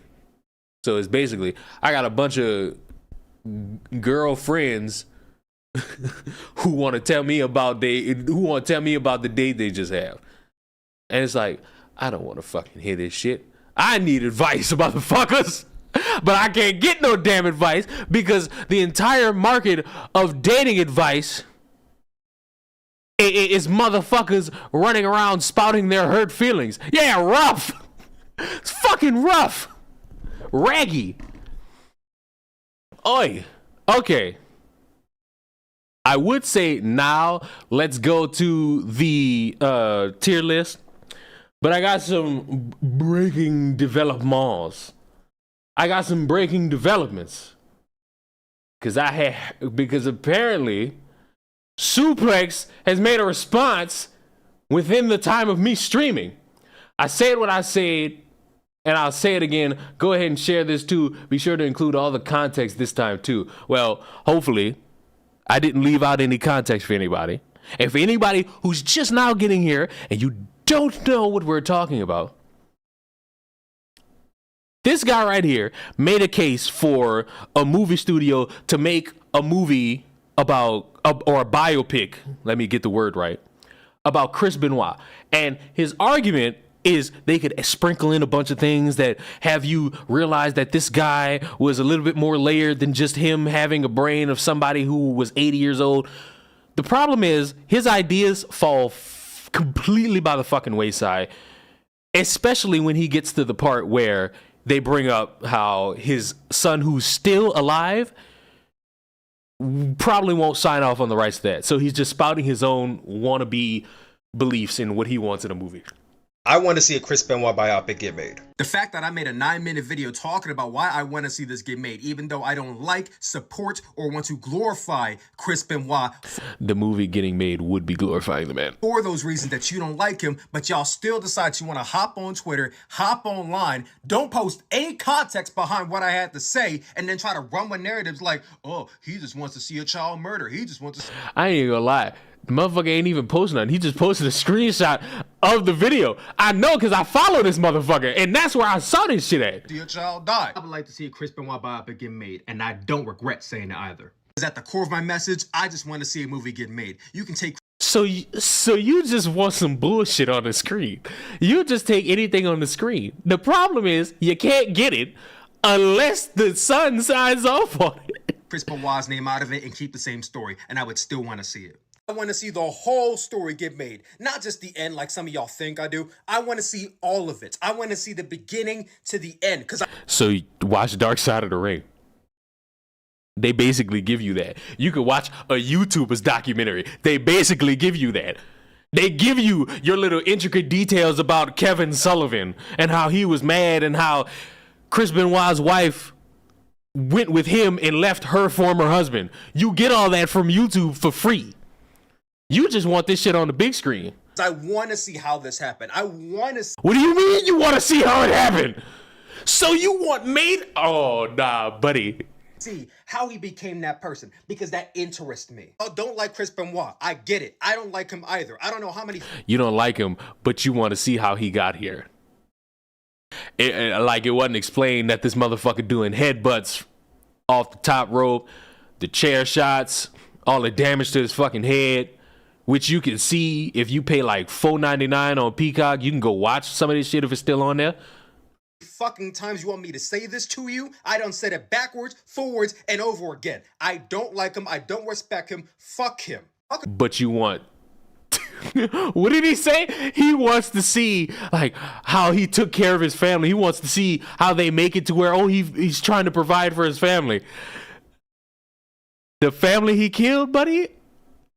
Speaker 8: So it's basically, I got a bunch of girlfriends who want to tell me about the date they just have. And it's like, I don't want to fucking hear this shit. I need advice, motherfuckers. But I can't get no damn advice because the entire market of dating advice is motherfuckers running around spouting their hurt feelings. Yeah, rough. It's fucking rough. Raggy. Oi. Okay. I would say now let's go to the tier list, but I got some breaking developments. Because apparently Suplex has made a response within the time of me streaming. I said what I said, and I'll say it again. Go ahead and share this too. Be sure to include all the context this time too. Well, hopefully I didn't leave out any context for anybody. And for anybody who's just now getting here and you don't know what we're talking about, this guy right here made a case for a movie studio to make a movie about, or a biopic, let me get the word right, about Chris Benoit. And his argument is they could sprinkle in a bunch of things that have you realize that this guy was a little bit more layered than just him having a brain of somebody who was 80 years old. The problem is his ideas fall completely by the fucking wayside, especially when he gets to the part where they bring up how his son, who's still alive, probably won't sign off on the rights to that. So he's just spouting his own wannabe beliefs in what he wants in a movie.
Speaker 11: I want to see a Chris Benoit biopic get made. The fact that I made a 9-minute video talking about why I want to see this get made, even though I don't like, support, or want to glorify Chris Benoit.
Speaker 8: The movie getting made would be glorifying the man.
Speaker 11: For those reasons that you don't like him, but y'all still decide you want to hop on Twitter, hop online, don't post any context behind what I had to say, and then try to run with narratives like, oh, he just wants to see a child murder. He just wants to see...
Speaker 8: I ain't gonna lie. The motherfucker ain't even posting nothing. He just posted a screenshot of the video. I know because I follow this motherfucker, and that's where I saw this shit at.
Speaker 11: See a child die. I would like to see a Chris Benoit biopic get made, and I don't regret saying it either. Because at the core of my message, I just want to see a movie get made. You can take...
Speaker 8: So you just want some bullshit on the screen. You just take anything on the screen. The problem is you can't get it unless the son signs off on it.
Speaker 11: Chris Benoit's name out of it and keep the same story, and I would still want to see it. I want to see the whole story get made, not just the end like some of y'all think I do. I want to see all of it. I want to see the beginning to the end.
Speaker 8: So you watch Dark Side of the Ring. They basically give you that. You could watch a YouTuber's documentary. They basically give you that. They give you your little intricate details about Kevin Sullivan and how he was mad and how Chris Benoit's wife went with him and left her former husband. You get all that from YouTube for free. You just want this shit on the big screen.
Speaker 11: I want to see how this happened. I want to see...
Speaker 8: What do you mean you want to see how it happened? So you want made... Oh, nah, buddy.
Speaker 11: See how he became that person, because that interests me. I don't like Chris Benoit. I get it. I don't like him either. I don't know how many...
Speaker 8: You don't like him, but you want to see how he got here. Like it wasn't explained that this motherfucker doing headbutts off the top rope, the chair shots, all the damage to his fucking head, which you can see if you pay like $4.99 on Peacock. You can go watch some of this shit if it's still on there.
Speaker 11: Fucking times you want me to say this to you? I done said it backwards, forwards, and over again. I don't like him. I don't respect him. Fuck him.
Speaker 8: But you want... What did he say? He wants to see like how he took care of his family. He wants to see how they make it to where, oh, he's trying to provide for his family. The family he killed, buddy?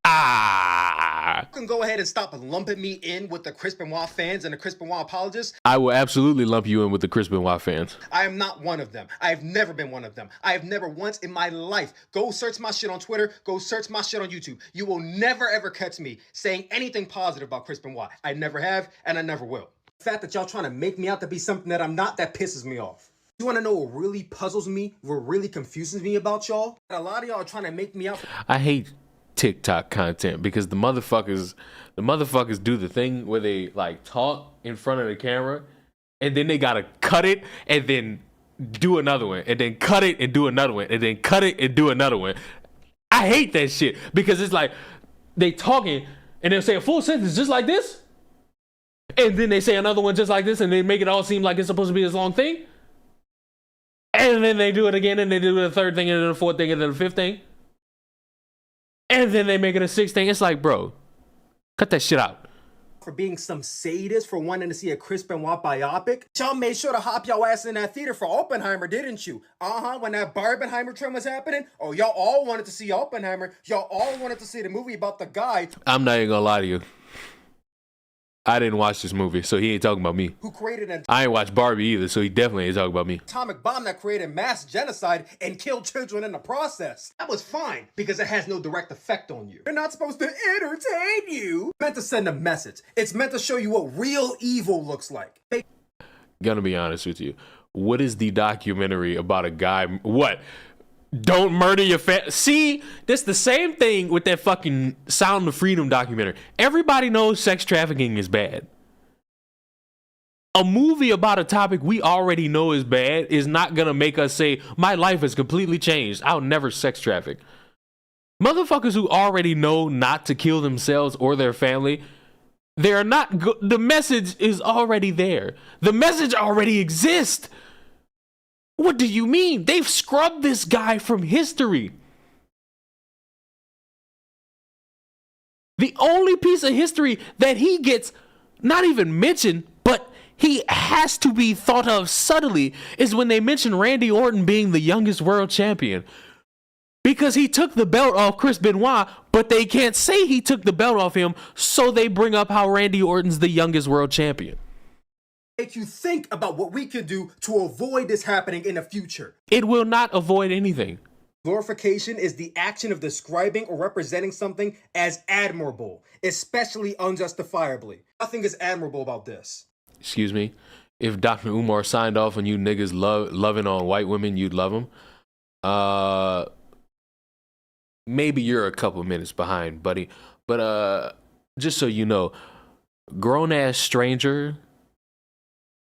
Speaker 11: You can go ahead and stop lumping me in with the Chris Benoit fans and the Chris Benoit apologists.
Speaker 8: I will absolutely lump you in with the Chris Benoit fans.
Speaker 11: I am not one of them. I have never been one of them. I have never once in my life. Go search my shit on Twitter. Go search my shit on YouTube. You will never ever catch me saying anything positive about Chris Benoit. I never have, and I never will. The fact that y'all trying to make me out to be something that I'm not, that pisses me off. You want to know what really puzzles me, what really confuses me about y'all? A lot of y'all are trying to make me out.
Speaker 8: I hate TikTok content because the motherfuckers do the thing where they like talk in front of the camera and then they gotta cut it and then do another one and then cut it and do another one and then cut it and do another one. I hate that shit because it's like they talking and they'll say a full sentence just like this, and then they say another one just like this, and they make it all seem like it's supposed to be this long thing, and then they do it again, and they do the third thing, and then the fourth thing, and then the fifth thing, and then they make it a sixth thing. It's like, bro, cut that shit out.
Speaker 11: For being some sadist for wanting to see a Chris Benoit biopic. Y'all made sure to hop y'all ass in that theater for Oppenheimer, didn't you? When that Barbenheimer trim was happening. Oh, y'all all wanted to see Oppenheimer. Y'all all wanted to see the movie about the guy.
Speaker 8: I'm not even gonna lie to you. I didn't watch this movie, so he ain't talking about me.
Speaker 11: Who created an
Speaker 8: I ain't watched Barbie either, so he definitely ain't talking about me.
Speaker 11: atomic bomb that created mass genocide and killed children in the process. That was fine because it has no direct effect on you. They're not supposed to entertain you. It's meant to send a message. It's meant to show you what real evil looks like.
Speaker 8: Gonna be honest with you. What is the documentary about a guy? What? Don't murder your See, that's the same thing with that fucking Sound of Freedom documentary. Everybody knows sex trafficking is bad. A movie about a topic we already know is bad is not gonna make us say, my life has completely changed. I'll never sex traffic. Motherfuckers who already know not to kill themselves or their family, they're not good. The message is already there. The message already exists. What do you mean? They've scrubbed this guy from history. The only piece of history that he gets not even mentioned, but he has to be thought of subtly, is when they mention Randy Orton being the youngest world champion. Because he took the belt off Chris Benoit, but they can't say he took the belt off him, so they bring up how Randy Orton's the youngest world champion.
Speaker 11: Make you think about what we can do to avoid this happening in the future.
Speaker 8: It will not avoid anything.
Speaker 11: Glorification is the action of describing or representing something as admirable, especially unjustifiably. Nothing is admirable about this.
Speaker 8: Excuse me. If Dr. Umar signed off on you niggas loving on white women, you'd love him. Maybe you're a couple minutes behind, buddy. But just so you know, grown-ass stranger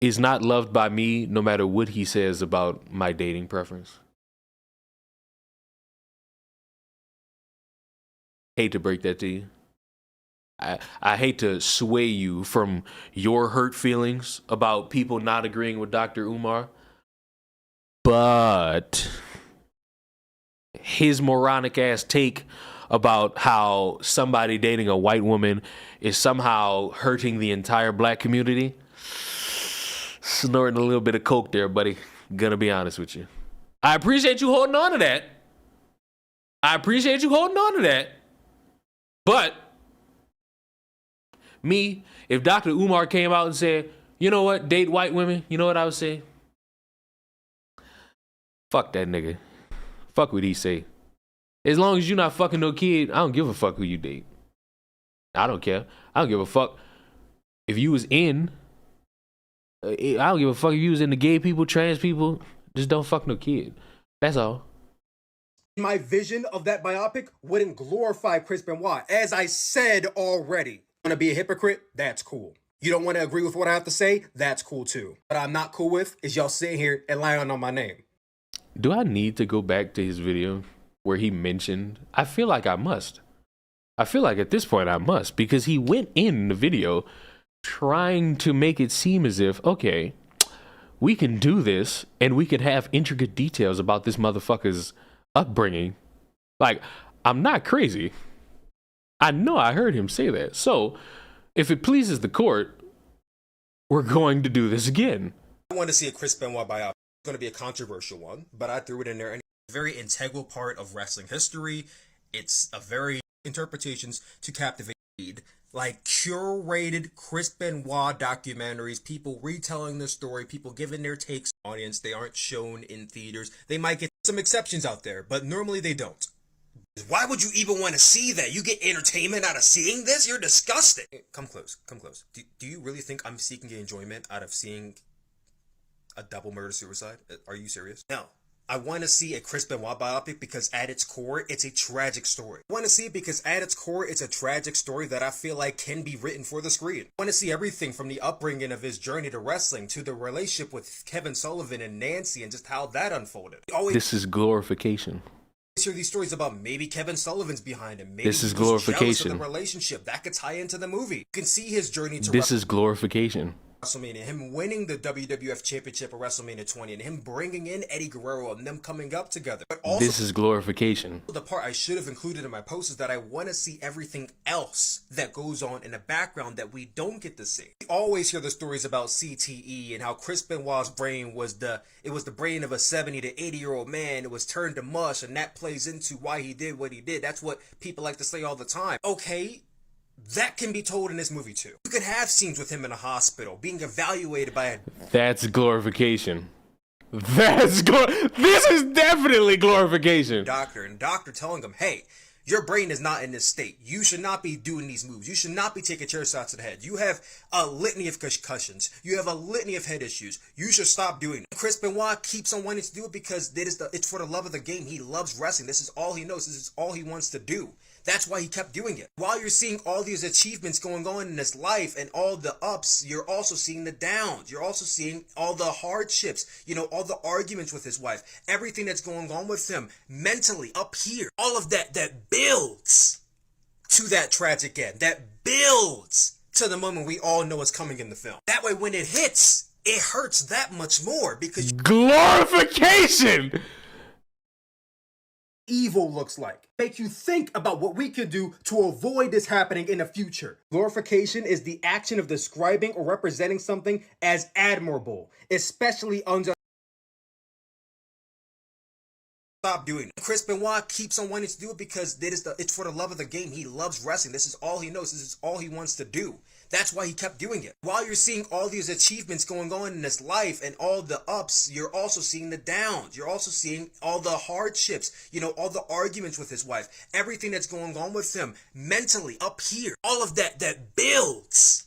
Speaker 8: is not loved by me no matter what he says about my dating preference. Hate to break that to you. I hate to sway you from your hurt feelings about people not agreeing with Dr. Umar, but his moronic ass take about how somebody dating a white woman is somehow hurting the entire black community. Snorting a little bit of coke there, buddy. Gonna be honest with you. I appreciate you holding on to that. But me, if Dr. Umar came out and said, you know what, date white women, you know what I would say? Fuck that nigga. Fuck what he say. As long as you're not fucking no kid, I don't give a fuck who you date. I don't care. I don't give a fuck if you was in. I don't give a fuck if you was into gay people, trans people. Just don't fuck no kid. That's all.
Speaker 11: My vision of that biopic wouldn't glorify Chris Benoit. As I said already, want to be a hypocrite? That's cool. You don't want to agree with what I have to say? That's cool too. What I'm not cool with is y'all sitting here and lying on my name.
Speaker 8: Do I need to go back to his video where he mentioned? I feel like I must. I feel like at this point I must, because he went in the video trying to make it seem as if, okay, we can do this and we could have intricate details about this motherfucker's upbringing. Like, I'm not crazy. I know I heard him say that. So, if it pleases the court, we're going to do this again.
Speaker 11: I want to see a Chris Benoit biopic. It's going to be a controversial one, but I threw it in there. And it's a very integral part of wrestling history. It's a very interpretations to captivate. Like curated Chris Benoit documentaries, people retelling the story, people giving their takes to the audience. They aren't shown in theaters. They might get some exceptions out there, but normally they don't. Why would you even want to see that? You get entertainment out of seeing this? You're disgusting. Come close, come close. Do you really think I'm seeking enjoyment out of seeing a double murder-suicide? Are you serious? No. I want to see a Chris Benoit biopic because at its core, it's a tragic story. I want to see it because at its core, it's a tragic story that I feel like can be written for the screen. I want to see everything from the upbringing of his journey to wrestling to the relationship with Kevin Sullivan and Nancy and just how that unfolded.
Speaker 8: This is Glorification.
Speaker 11: Hear these stories about maybe Kevin Sullivan's behind him. Maybe
Speaker 8: This is
Speaker 11: he was jealous
Speaker 8: glorification.
Speaker 11: of the relationship that could tie into the movie. You can see his journey to
Speaker 8: This is glorification.
Speaker 11: WrestleMania, him winning the WWF Championship at WrestleMania 20, and him bringing in Eddie Guerrero and them coming up together. But also,
Speaker 8: This is glorification.
Speaker 11: the part I should have included in my post is that I want to see everything else that goes on in the background that we don't get to see. We always hear the stories about CTE and how Chris Benoit's brain was the brain of a 70 to 80-year-old man. It was turned to mush, and that plays into why he did what he did. That's what people like to say all the time. Okay. That can be told in this movie too. You could have scenes with him in a hospital, being evaluated by a...
Speaker 8: That's glorification. This is definitely glorification.
Speaker 11: Doctor telling him, hey, your brain is not in this state. You should not be doing these moves. You should not be taking chair shots to the head. You have a litany of concussions. You have a litany of head issues. You should stop doing it. Chris Benoit keeps on wanting to do it because it's for the love of the game. He loves wrestling. This is all he knows. This is all he wants to do. That's why he kept doing it. While you're seeing all these achievements going on in his life and all the ups, you're also seeing the downs. You're also seeing all the hardships, all the arguments with his wife, everything that's going on with him mentally up here. All of that builds to that tragic end. That builds to the moment we all know is coming in the film. That way, when it hits, it hurts that much more because...
Speaker 8: Glorification!
Speaker 9: Evil looks like. Make you think about what we could do to avoid this happening in the future. Glorification is the action of describing or representing something as admirable, especially under...
Speaker 11: Stop doing it. Chris Benoit keeps on wanting to do it because it's for the love of the game. He loves wrestling. This is all he knows. This is all he wants to do. That's why he kept doing it. While you're seeing all these achievements going on in his life and all the ups, you're also seeing the downs. You're also seeing all the hardships, all the arguments with his wife, everything that's going on with him mentally up here. All of that builds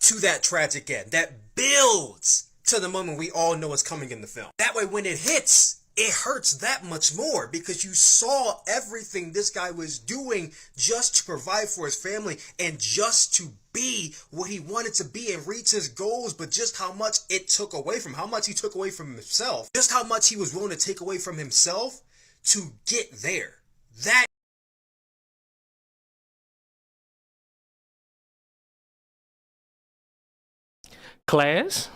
Speaker 11: to that tragic end. That builds to the moment we all know is coming in the film. That way, when it hits, it hurts that much more because you saw everything this guy was doing just to provide for his family and just to be what he wanted to be and reach his goals, but just how much it took away from him, how much he took away from himself, just how much he was willing to take away from himself to get there. That
Speaker 8: Class?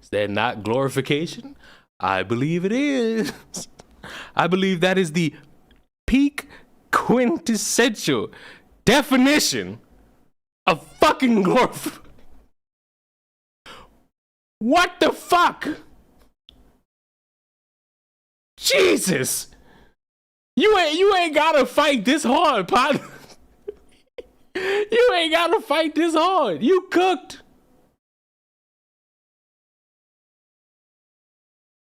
Speaker 8: Is that not glorification? I believe it is. I believe that is the peak quintessential definition of fucking glorification. What the fuck? Jesus! You ain't gotta fight this hard, pot. You ain't gotta fight this hard. You cooked.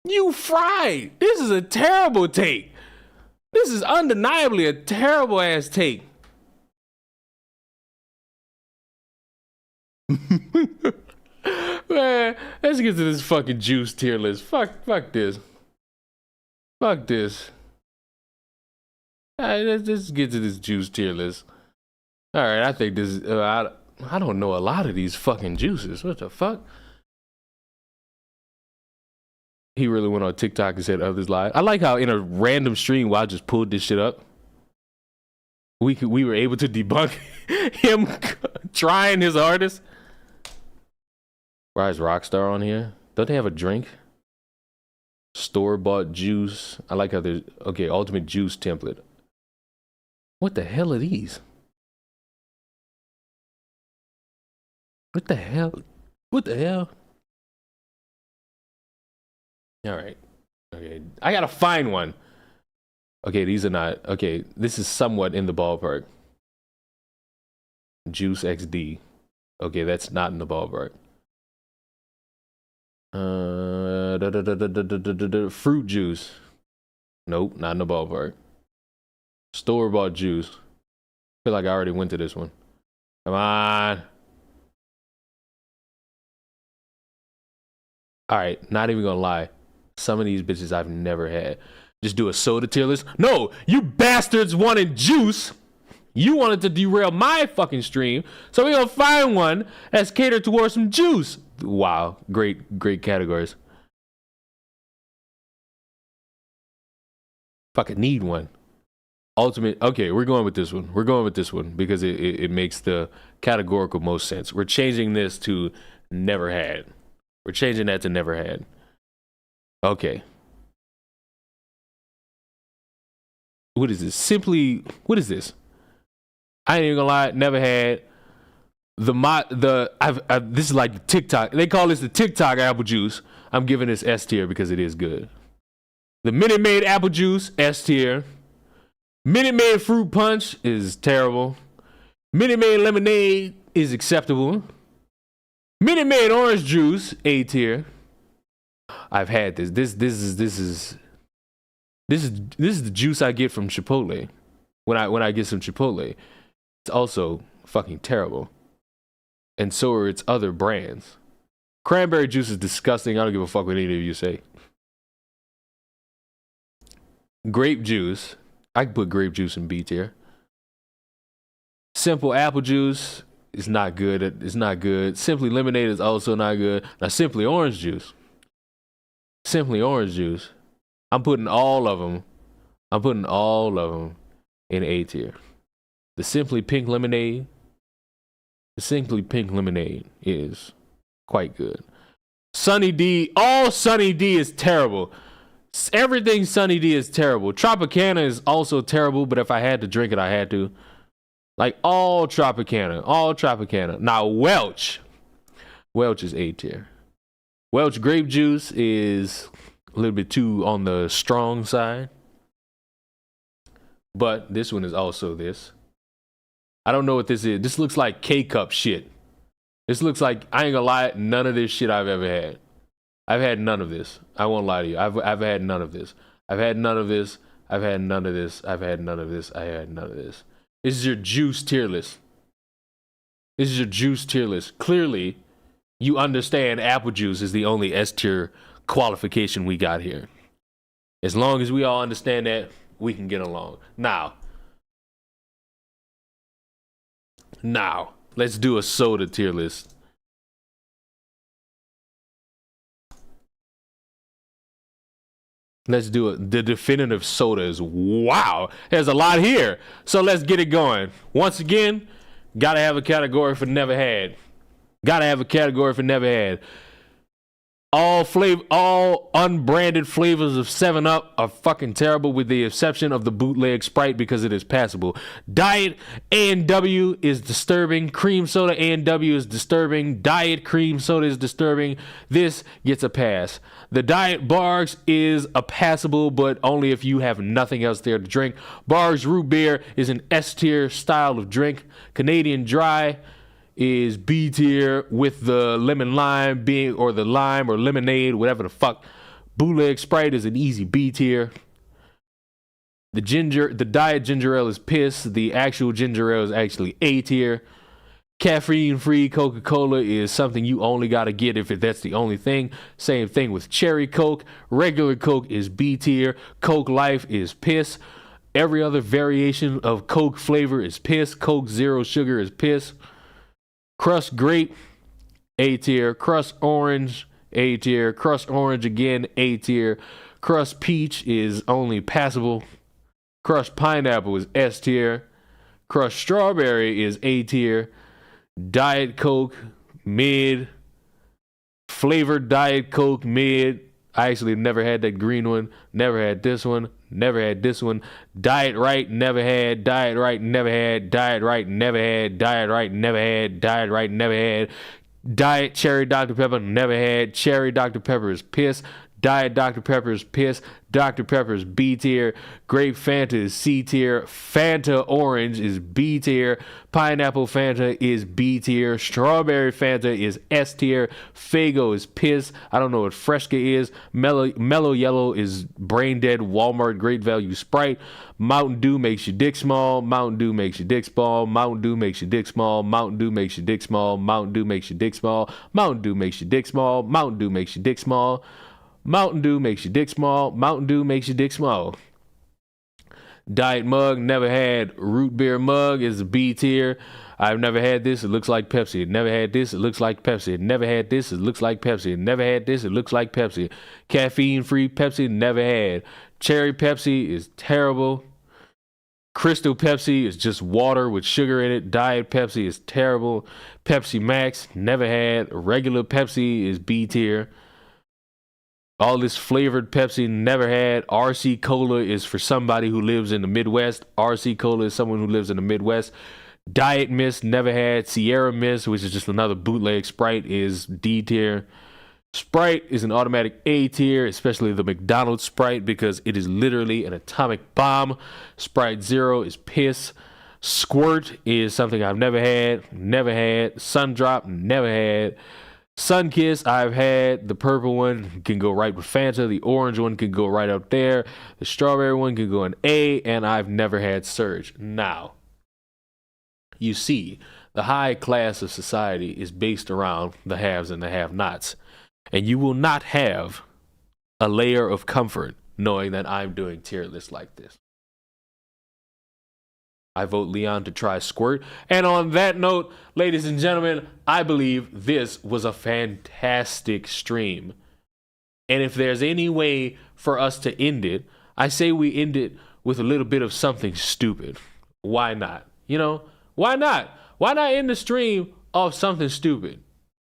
Speaker 8: You fried. This is a terrible take. This is undeniably a terrible ass take. Man, let's get to this fucking juice tier list. Fuck this. Fuck this. All right, let's get to this juice tier list. All right, I think this. I don't know a lot of these fucking juices. What the fuck? He really went on TikTok and said others lied. I like how in a random stream where I just pulled this shit up, we were able to debunk him trying his hardest. Why is Rockstar on here? Don't they have a drink? Store-bought juice. I like how there's ultimate juice template. What the hell are these? What the hell? What the hell? All right. Okay. I gotta find one. Okay, these are not. Okay, this is somewhat in the ballpark. Juice XD. Okay, that's not in the ballpark. Fruit juice. Nope, not in the ballpark. Store-bought juice. I feel like I already went to this one. Come on. All right, not even gonna lie. Some of these bitches I've never had. Just do a soda tier list. No, you bastards wanted juice. You wanted to derail my fucking stream. So we're gonna find one that's catered towards some juice. Wow, great categories. Fucking need one. Ultimate. Okay, we're going with this one. We're going with this one because it makes the categorical most sense. We're changing this to never had. We're changing that to never had. Okay. What is this? Simply, what is this? I ain't even gonna lie, never had. This is like TikTok. They call this the TikTok apple juice. I'm giving this S tier because it is good. The Minute Maid apple juice, S tier. Minute Maid fruit punch is terrible. Minute Maid lemonade is acceptable. Minute Maid orange juice, A tier. I've had this. This is the juice I get from Chipotle. When I get some Chipotle. It's also fucking terrible. And so are its other brands. Cranberry juice is disgusting. I don't give a fuck what any of you say. Grape juice. I can put grape juice in B tier. Simple apple juice is not good. It's not good. Simply lemonade is also not good. Now simply orange juice. Simply orange juice. I'm putting all of them in A tier. The Simply Pink Lemonade is quite good. Sunny D, all Sunny D is terrible. Everything Sunny D is terrible. Tropicana is also terrible, but if I had to drink it, I had to. Like all Tropicana. Now Welch is A tier. Welch grape juice is a little bit too on the strong side. But this one is also this. I don't know what this is. This looks like K-cup shit. This looks like, I ain't gonna lie, none of this shit I've ever had. I've had none of this. I won't lie to you. I've had none of this. I've had none of this. I've had none of this. I've had none of this. I had none of this. This is your juice tier list. This is your juice tier list. Clearly, you understand apple juice is the only S tier qualification we got here. As long as we all understand that, we can get along. Now, let's do a soda tier list. Let's do it. The definitive soda is wow. There's a lot here. So let's get it going. Once again, gotta have a category for never had. Gotta have a category for never had. All unbranded flavors of 7-Up are fucking terrible with the exception of the bootleg Sprite because it is passable. Diet A&W is disturbing. Cream soda A&W is disturbing. Diet cream soda is disturbing. This gets a pass. The Diet Bargs is a passable, but only if you have nothing else there to drink. Bargs root beer is an S tier style of drink. Canadian Dry is B tier with the lemon lime being, or the lime or lemonade, whatever the fuck. Bootleg Sprite is an easy B tier. The diet ginger ale is piss. The actual ginger ale is actually A tier. Caffeine-free Coca-Cola is something you only gotta get if that's the only thing. Same thing with cherry Coke. Regular Coke is B tier. Coke Life is piss. Every other variation of Coke flavor is piss. Coke Zero Sugar is piss. Crushed grape, A tier. Crushed orange, A tier. Crushed orange again, A tier. Crushed peach is only passable. Crushed pineapple is S tier. Crushed strawberry is A tier. Diet Coke, mid. Flavored Diet Coke, mid. I actually never had that green one. Never had this one. Never had this one. Diet Right, never had. Diet Right, never had. Diet Right, never had. Diet Right, never had. Diet Right, never had. Diet Cherry Dr. Pepper, never had. Cherry Dr. Pepper is piss. Diet Dr. Pepper is piss. Dr. Pepper is B tier. Grape Fanta is C tier. Fanta Orange is B tier. Pineapple Fanta is B tier. Strawberry Fanta is S tier. Faygo is piss. I don't know what Fresca is. Mellow Yellow is brain dead Walmart Great Value Sprite. Mountain Dew makes your dick small. Mountain Dew makes your dick small. Mountain Dew makes your dick small. Mountain Dew makes your dick small. Mountain Dew makes your dick small. Mountain Dew makes your dick small. Mountain Dew makes your dick small. Mountain Dew makes your dick small. Mountain Dew makes your dick small. Diet Mug, never had. Root beer mug is a B tier. I've never had this. It looks like Pepsi. Never had this. It looks like Pepsi. Never had this. It looks like Pepsi. Never had this. It looks like Pepsi. Caffeine-free Pepsi. Never had. Cherry Pepsi is terrible. Crystal Pepsi is just water with sugar in it. Diet Pepsi is terrible. Pepsi Max, never had. Regular Pepsi is B tier. All this flavored Pepsi, never had. RC Cola is for somebody who lives in the Midwest. RC Cola is someone who lives in the Midwest. Diet Mist, never had. Sierra Mist, which is just another bootleg Sprite, is D tier. Sprite is an automatic A tier, especially the McDonald's Sprite, because it is literally an atomic bomb. Sprite Zero is piss. Squirt is something I've never had. Sundrop, never had. Sunkiss, I've had. The purple one can go right with Fanta. The orange one can go right up there. The strawberry one can go in A, and I've never had Surge. Now, you see, the high class of society is based around the haves and the have-nots. And you will not have a layer of comfort knowing that I'm doing tier lists like this. I vote Leon to try Squirt. And on that note, ladies and gentlemen, I believe this was a fantastic stream. And if there's any way for us to end it, I say we end it with a little bit of something stupid. Why not? You know, why not? Why not end the stream off something stupid?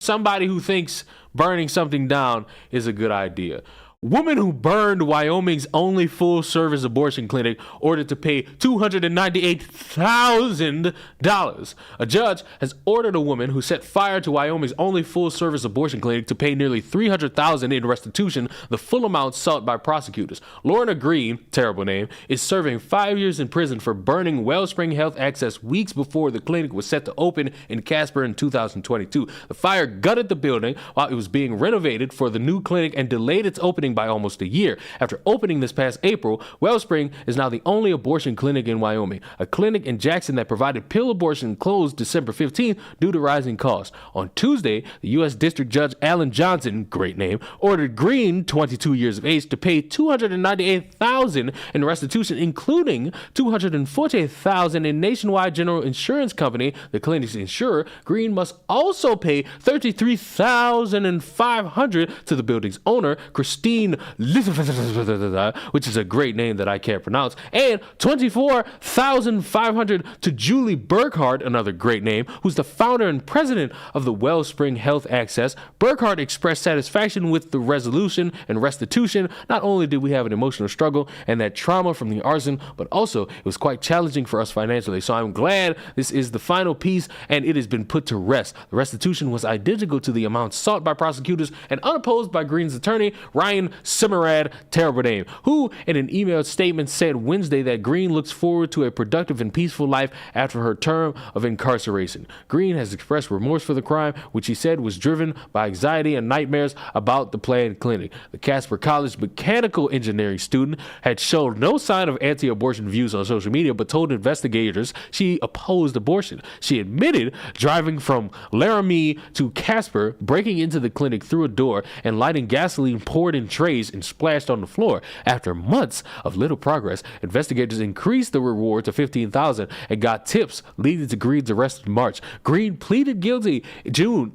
Speaker 8: Somebody who thinks burning something down is a good idea. Woman who burned Wyoming's only full-service abortion clinic ordered to pay $298,000. A judge has ordered a woman who set fire to Wyoming's only full-service abortion clinic to pay nearly $300,000 in restitution, the full amount sought by prosecutors. Lorna Green, terrible name, is serving 5 years in prison for burning Wellspring Health Access weeks before the clinic was set to open in Casper in 2022. The fire gutted the building while it was being renovated for the new clinic and delayed its opening by almost a year. After opening this past April, Wellspring is now the only abortion clinic in Wyoming. A clinic in Jackson that provided pill abortion closed December 15th due to rising costs. On Tuesday, the U.S. District Judge Alan Johnson, great name, ordered Green, 22 years of age, to pay $298,000 in restitution, including $248,000 in Nationwide General Insurance Company, the clinic's insurer. Green must also pay $33,500 to the building's owner, Christine, which is a great name that I can't pronounce, and $24,500 to Julie Burkhart, another great name, who's the founder and president of the Wellspring Health Access. Burkhart expressed satisfaction with the resolution and restitution. Not only did we have an emotional struggle and that trauma from the arson, but also it was quite challenging for us financially. So I'm glad this is the final piece and it has been put to rest. The restitution was identical to the amount sought by prosecutors and unopposed by Green's attorney, Ryan Simmerad, terrible name, who in an emailed statement said Wednesday that Green looks forward to a productive and peaceful life after her term of incarceration. Green has expressed remorse for the crime, which he said was driven by anxiety and nightmares about the planned clinic. The Casper College mechanical engineering student had shown no sign of anti-abortion views on social media, but told investigators she opposed abortion. She admitted driving from Laramie to Casper, breaking into the clinic through a door, and lighting gasoline poured in trays and splashed on the floor. After months of little progress, investigators increased the reward to $15,000 and got tips, leading to Green's arrest in March. Green pleaded guilty in June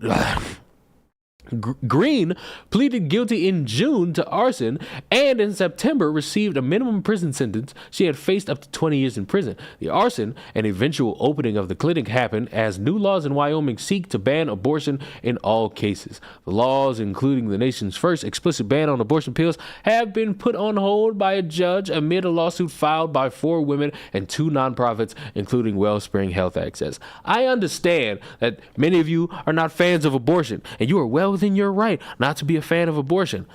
Speaker 8: in June to arson and in September received a minimum prison sentence. She had faced up to 20 years in prison. The arson and eventual opening of the clinic happened as new laws in Wyoming seek to ban abortion in all cases. The laws, including the nation's first explicit ban on abortion pills, have been put on hold by a judge amid a lawsuit filed by 4 women and 2 nonprofits, including Wellspring Health Access. I understand that many of you are not fans of abortion, and you are well within your right not to be a fan of abortion.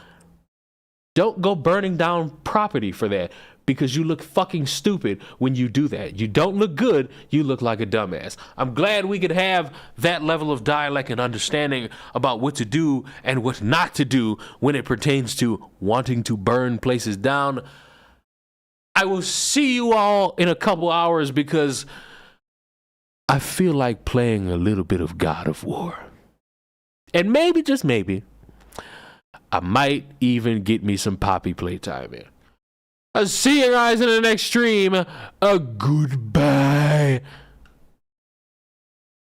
Speaker 8: Don't go burning down property for that, because you look fucking stupid when you do that. You don't look good, you look like a dumbass. I'm glad we could have that level of dialect and understanding about what to do and what not to do when it pertains to wanting to burn places down. I will see you all in a couple hours because I feel like playing a little bit of God of War. And maybe, just maybe, I might even get me some Poppy playtime in. I'll see you guys in the next stream. A goodbye.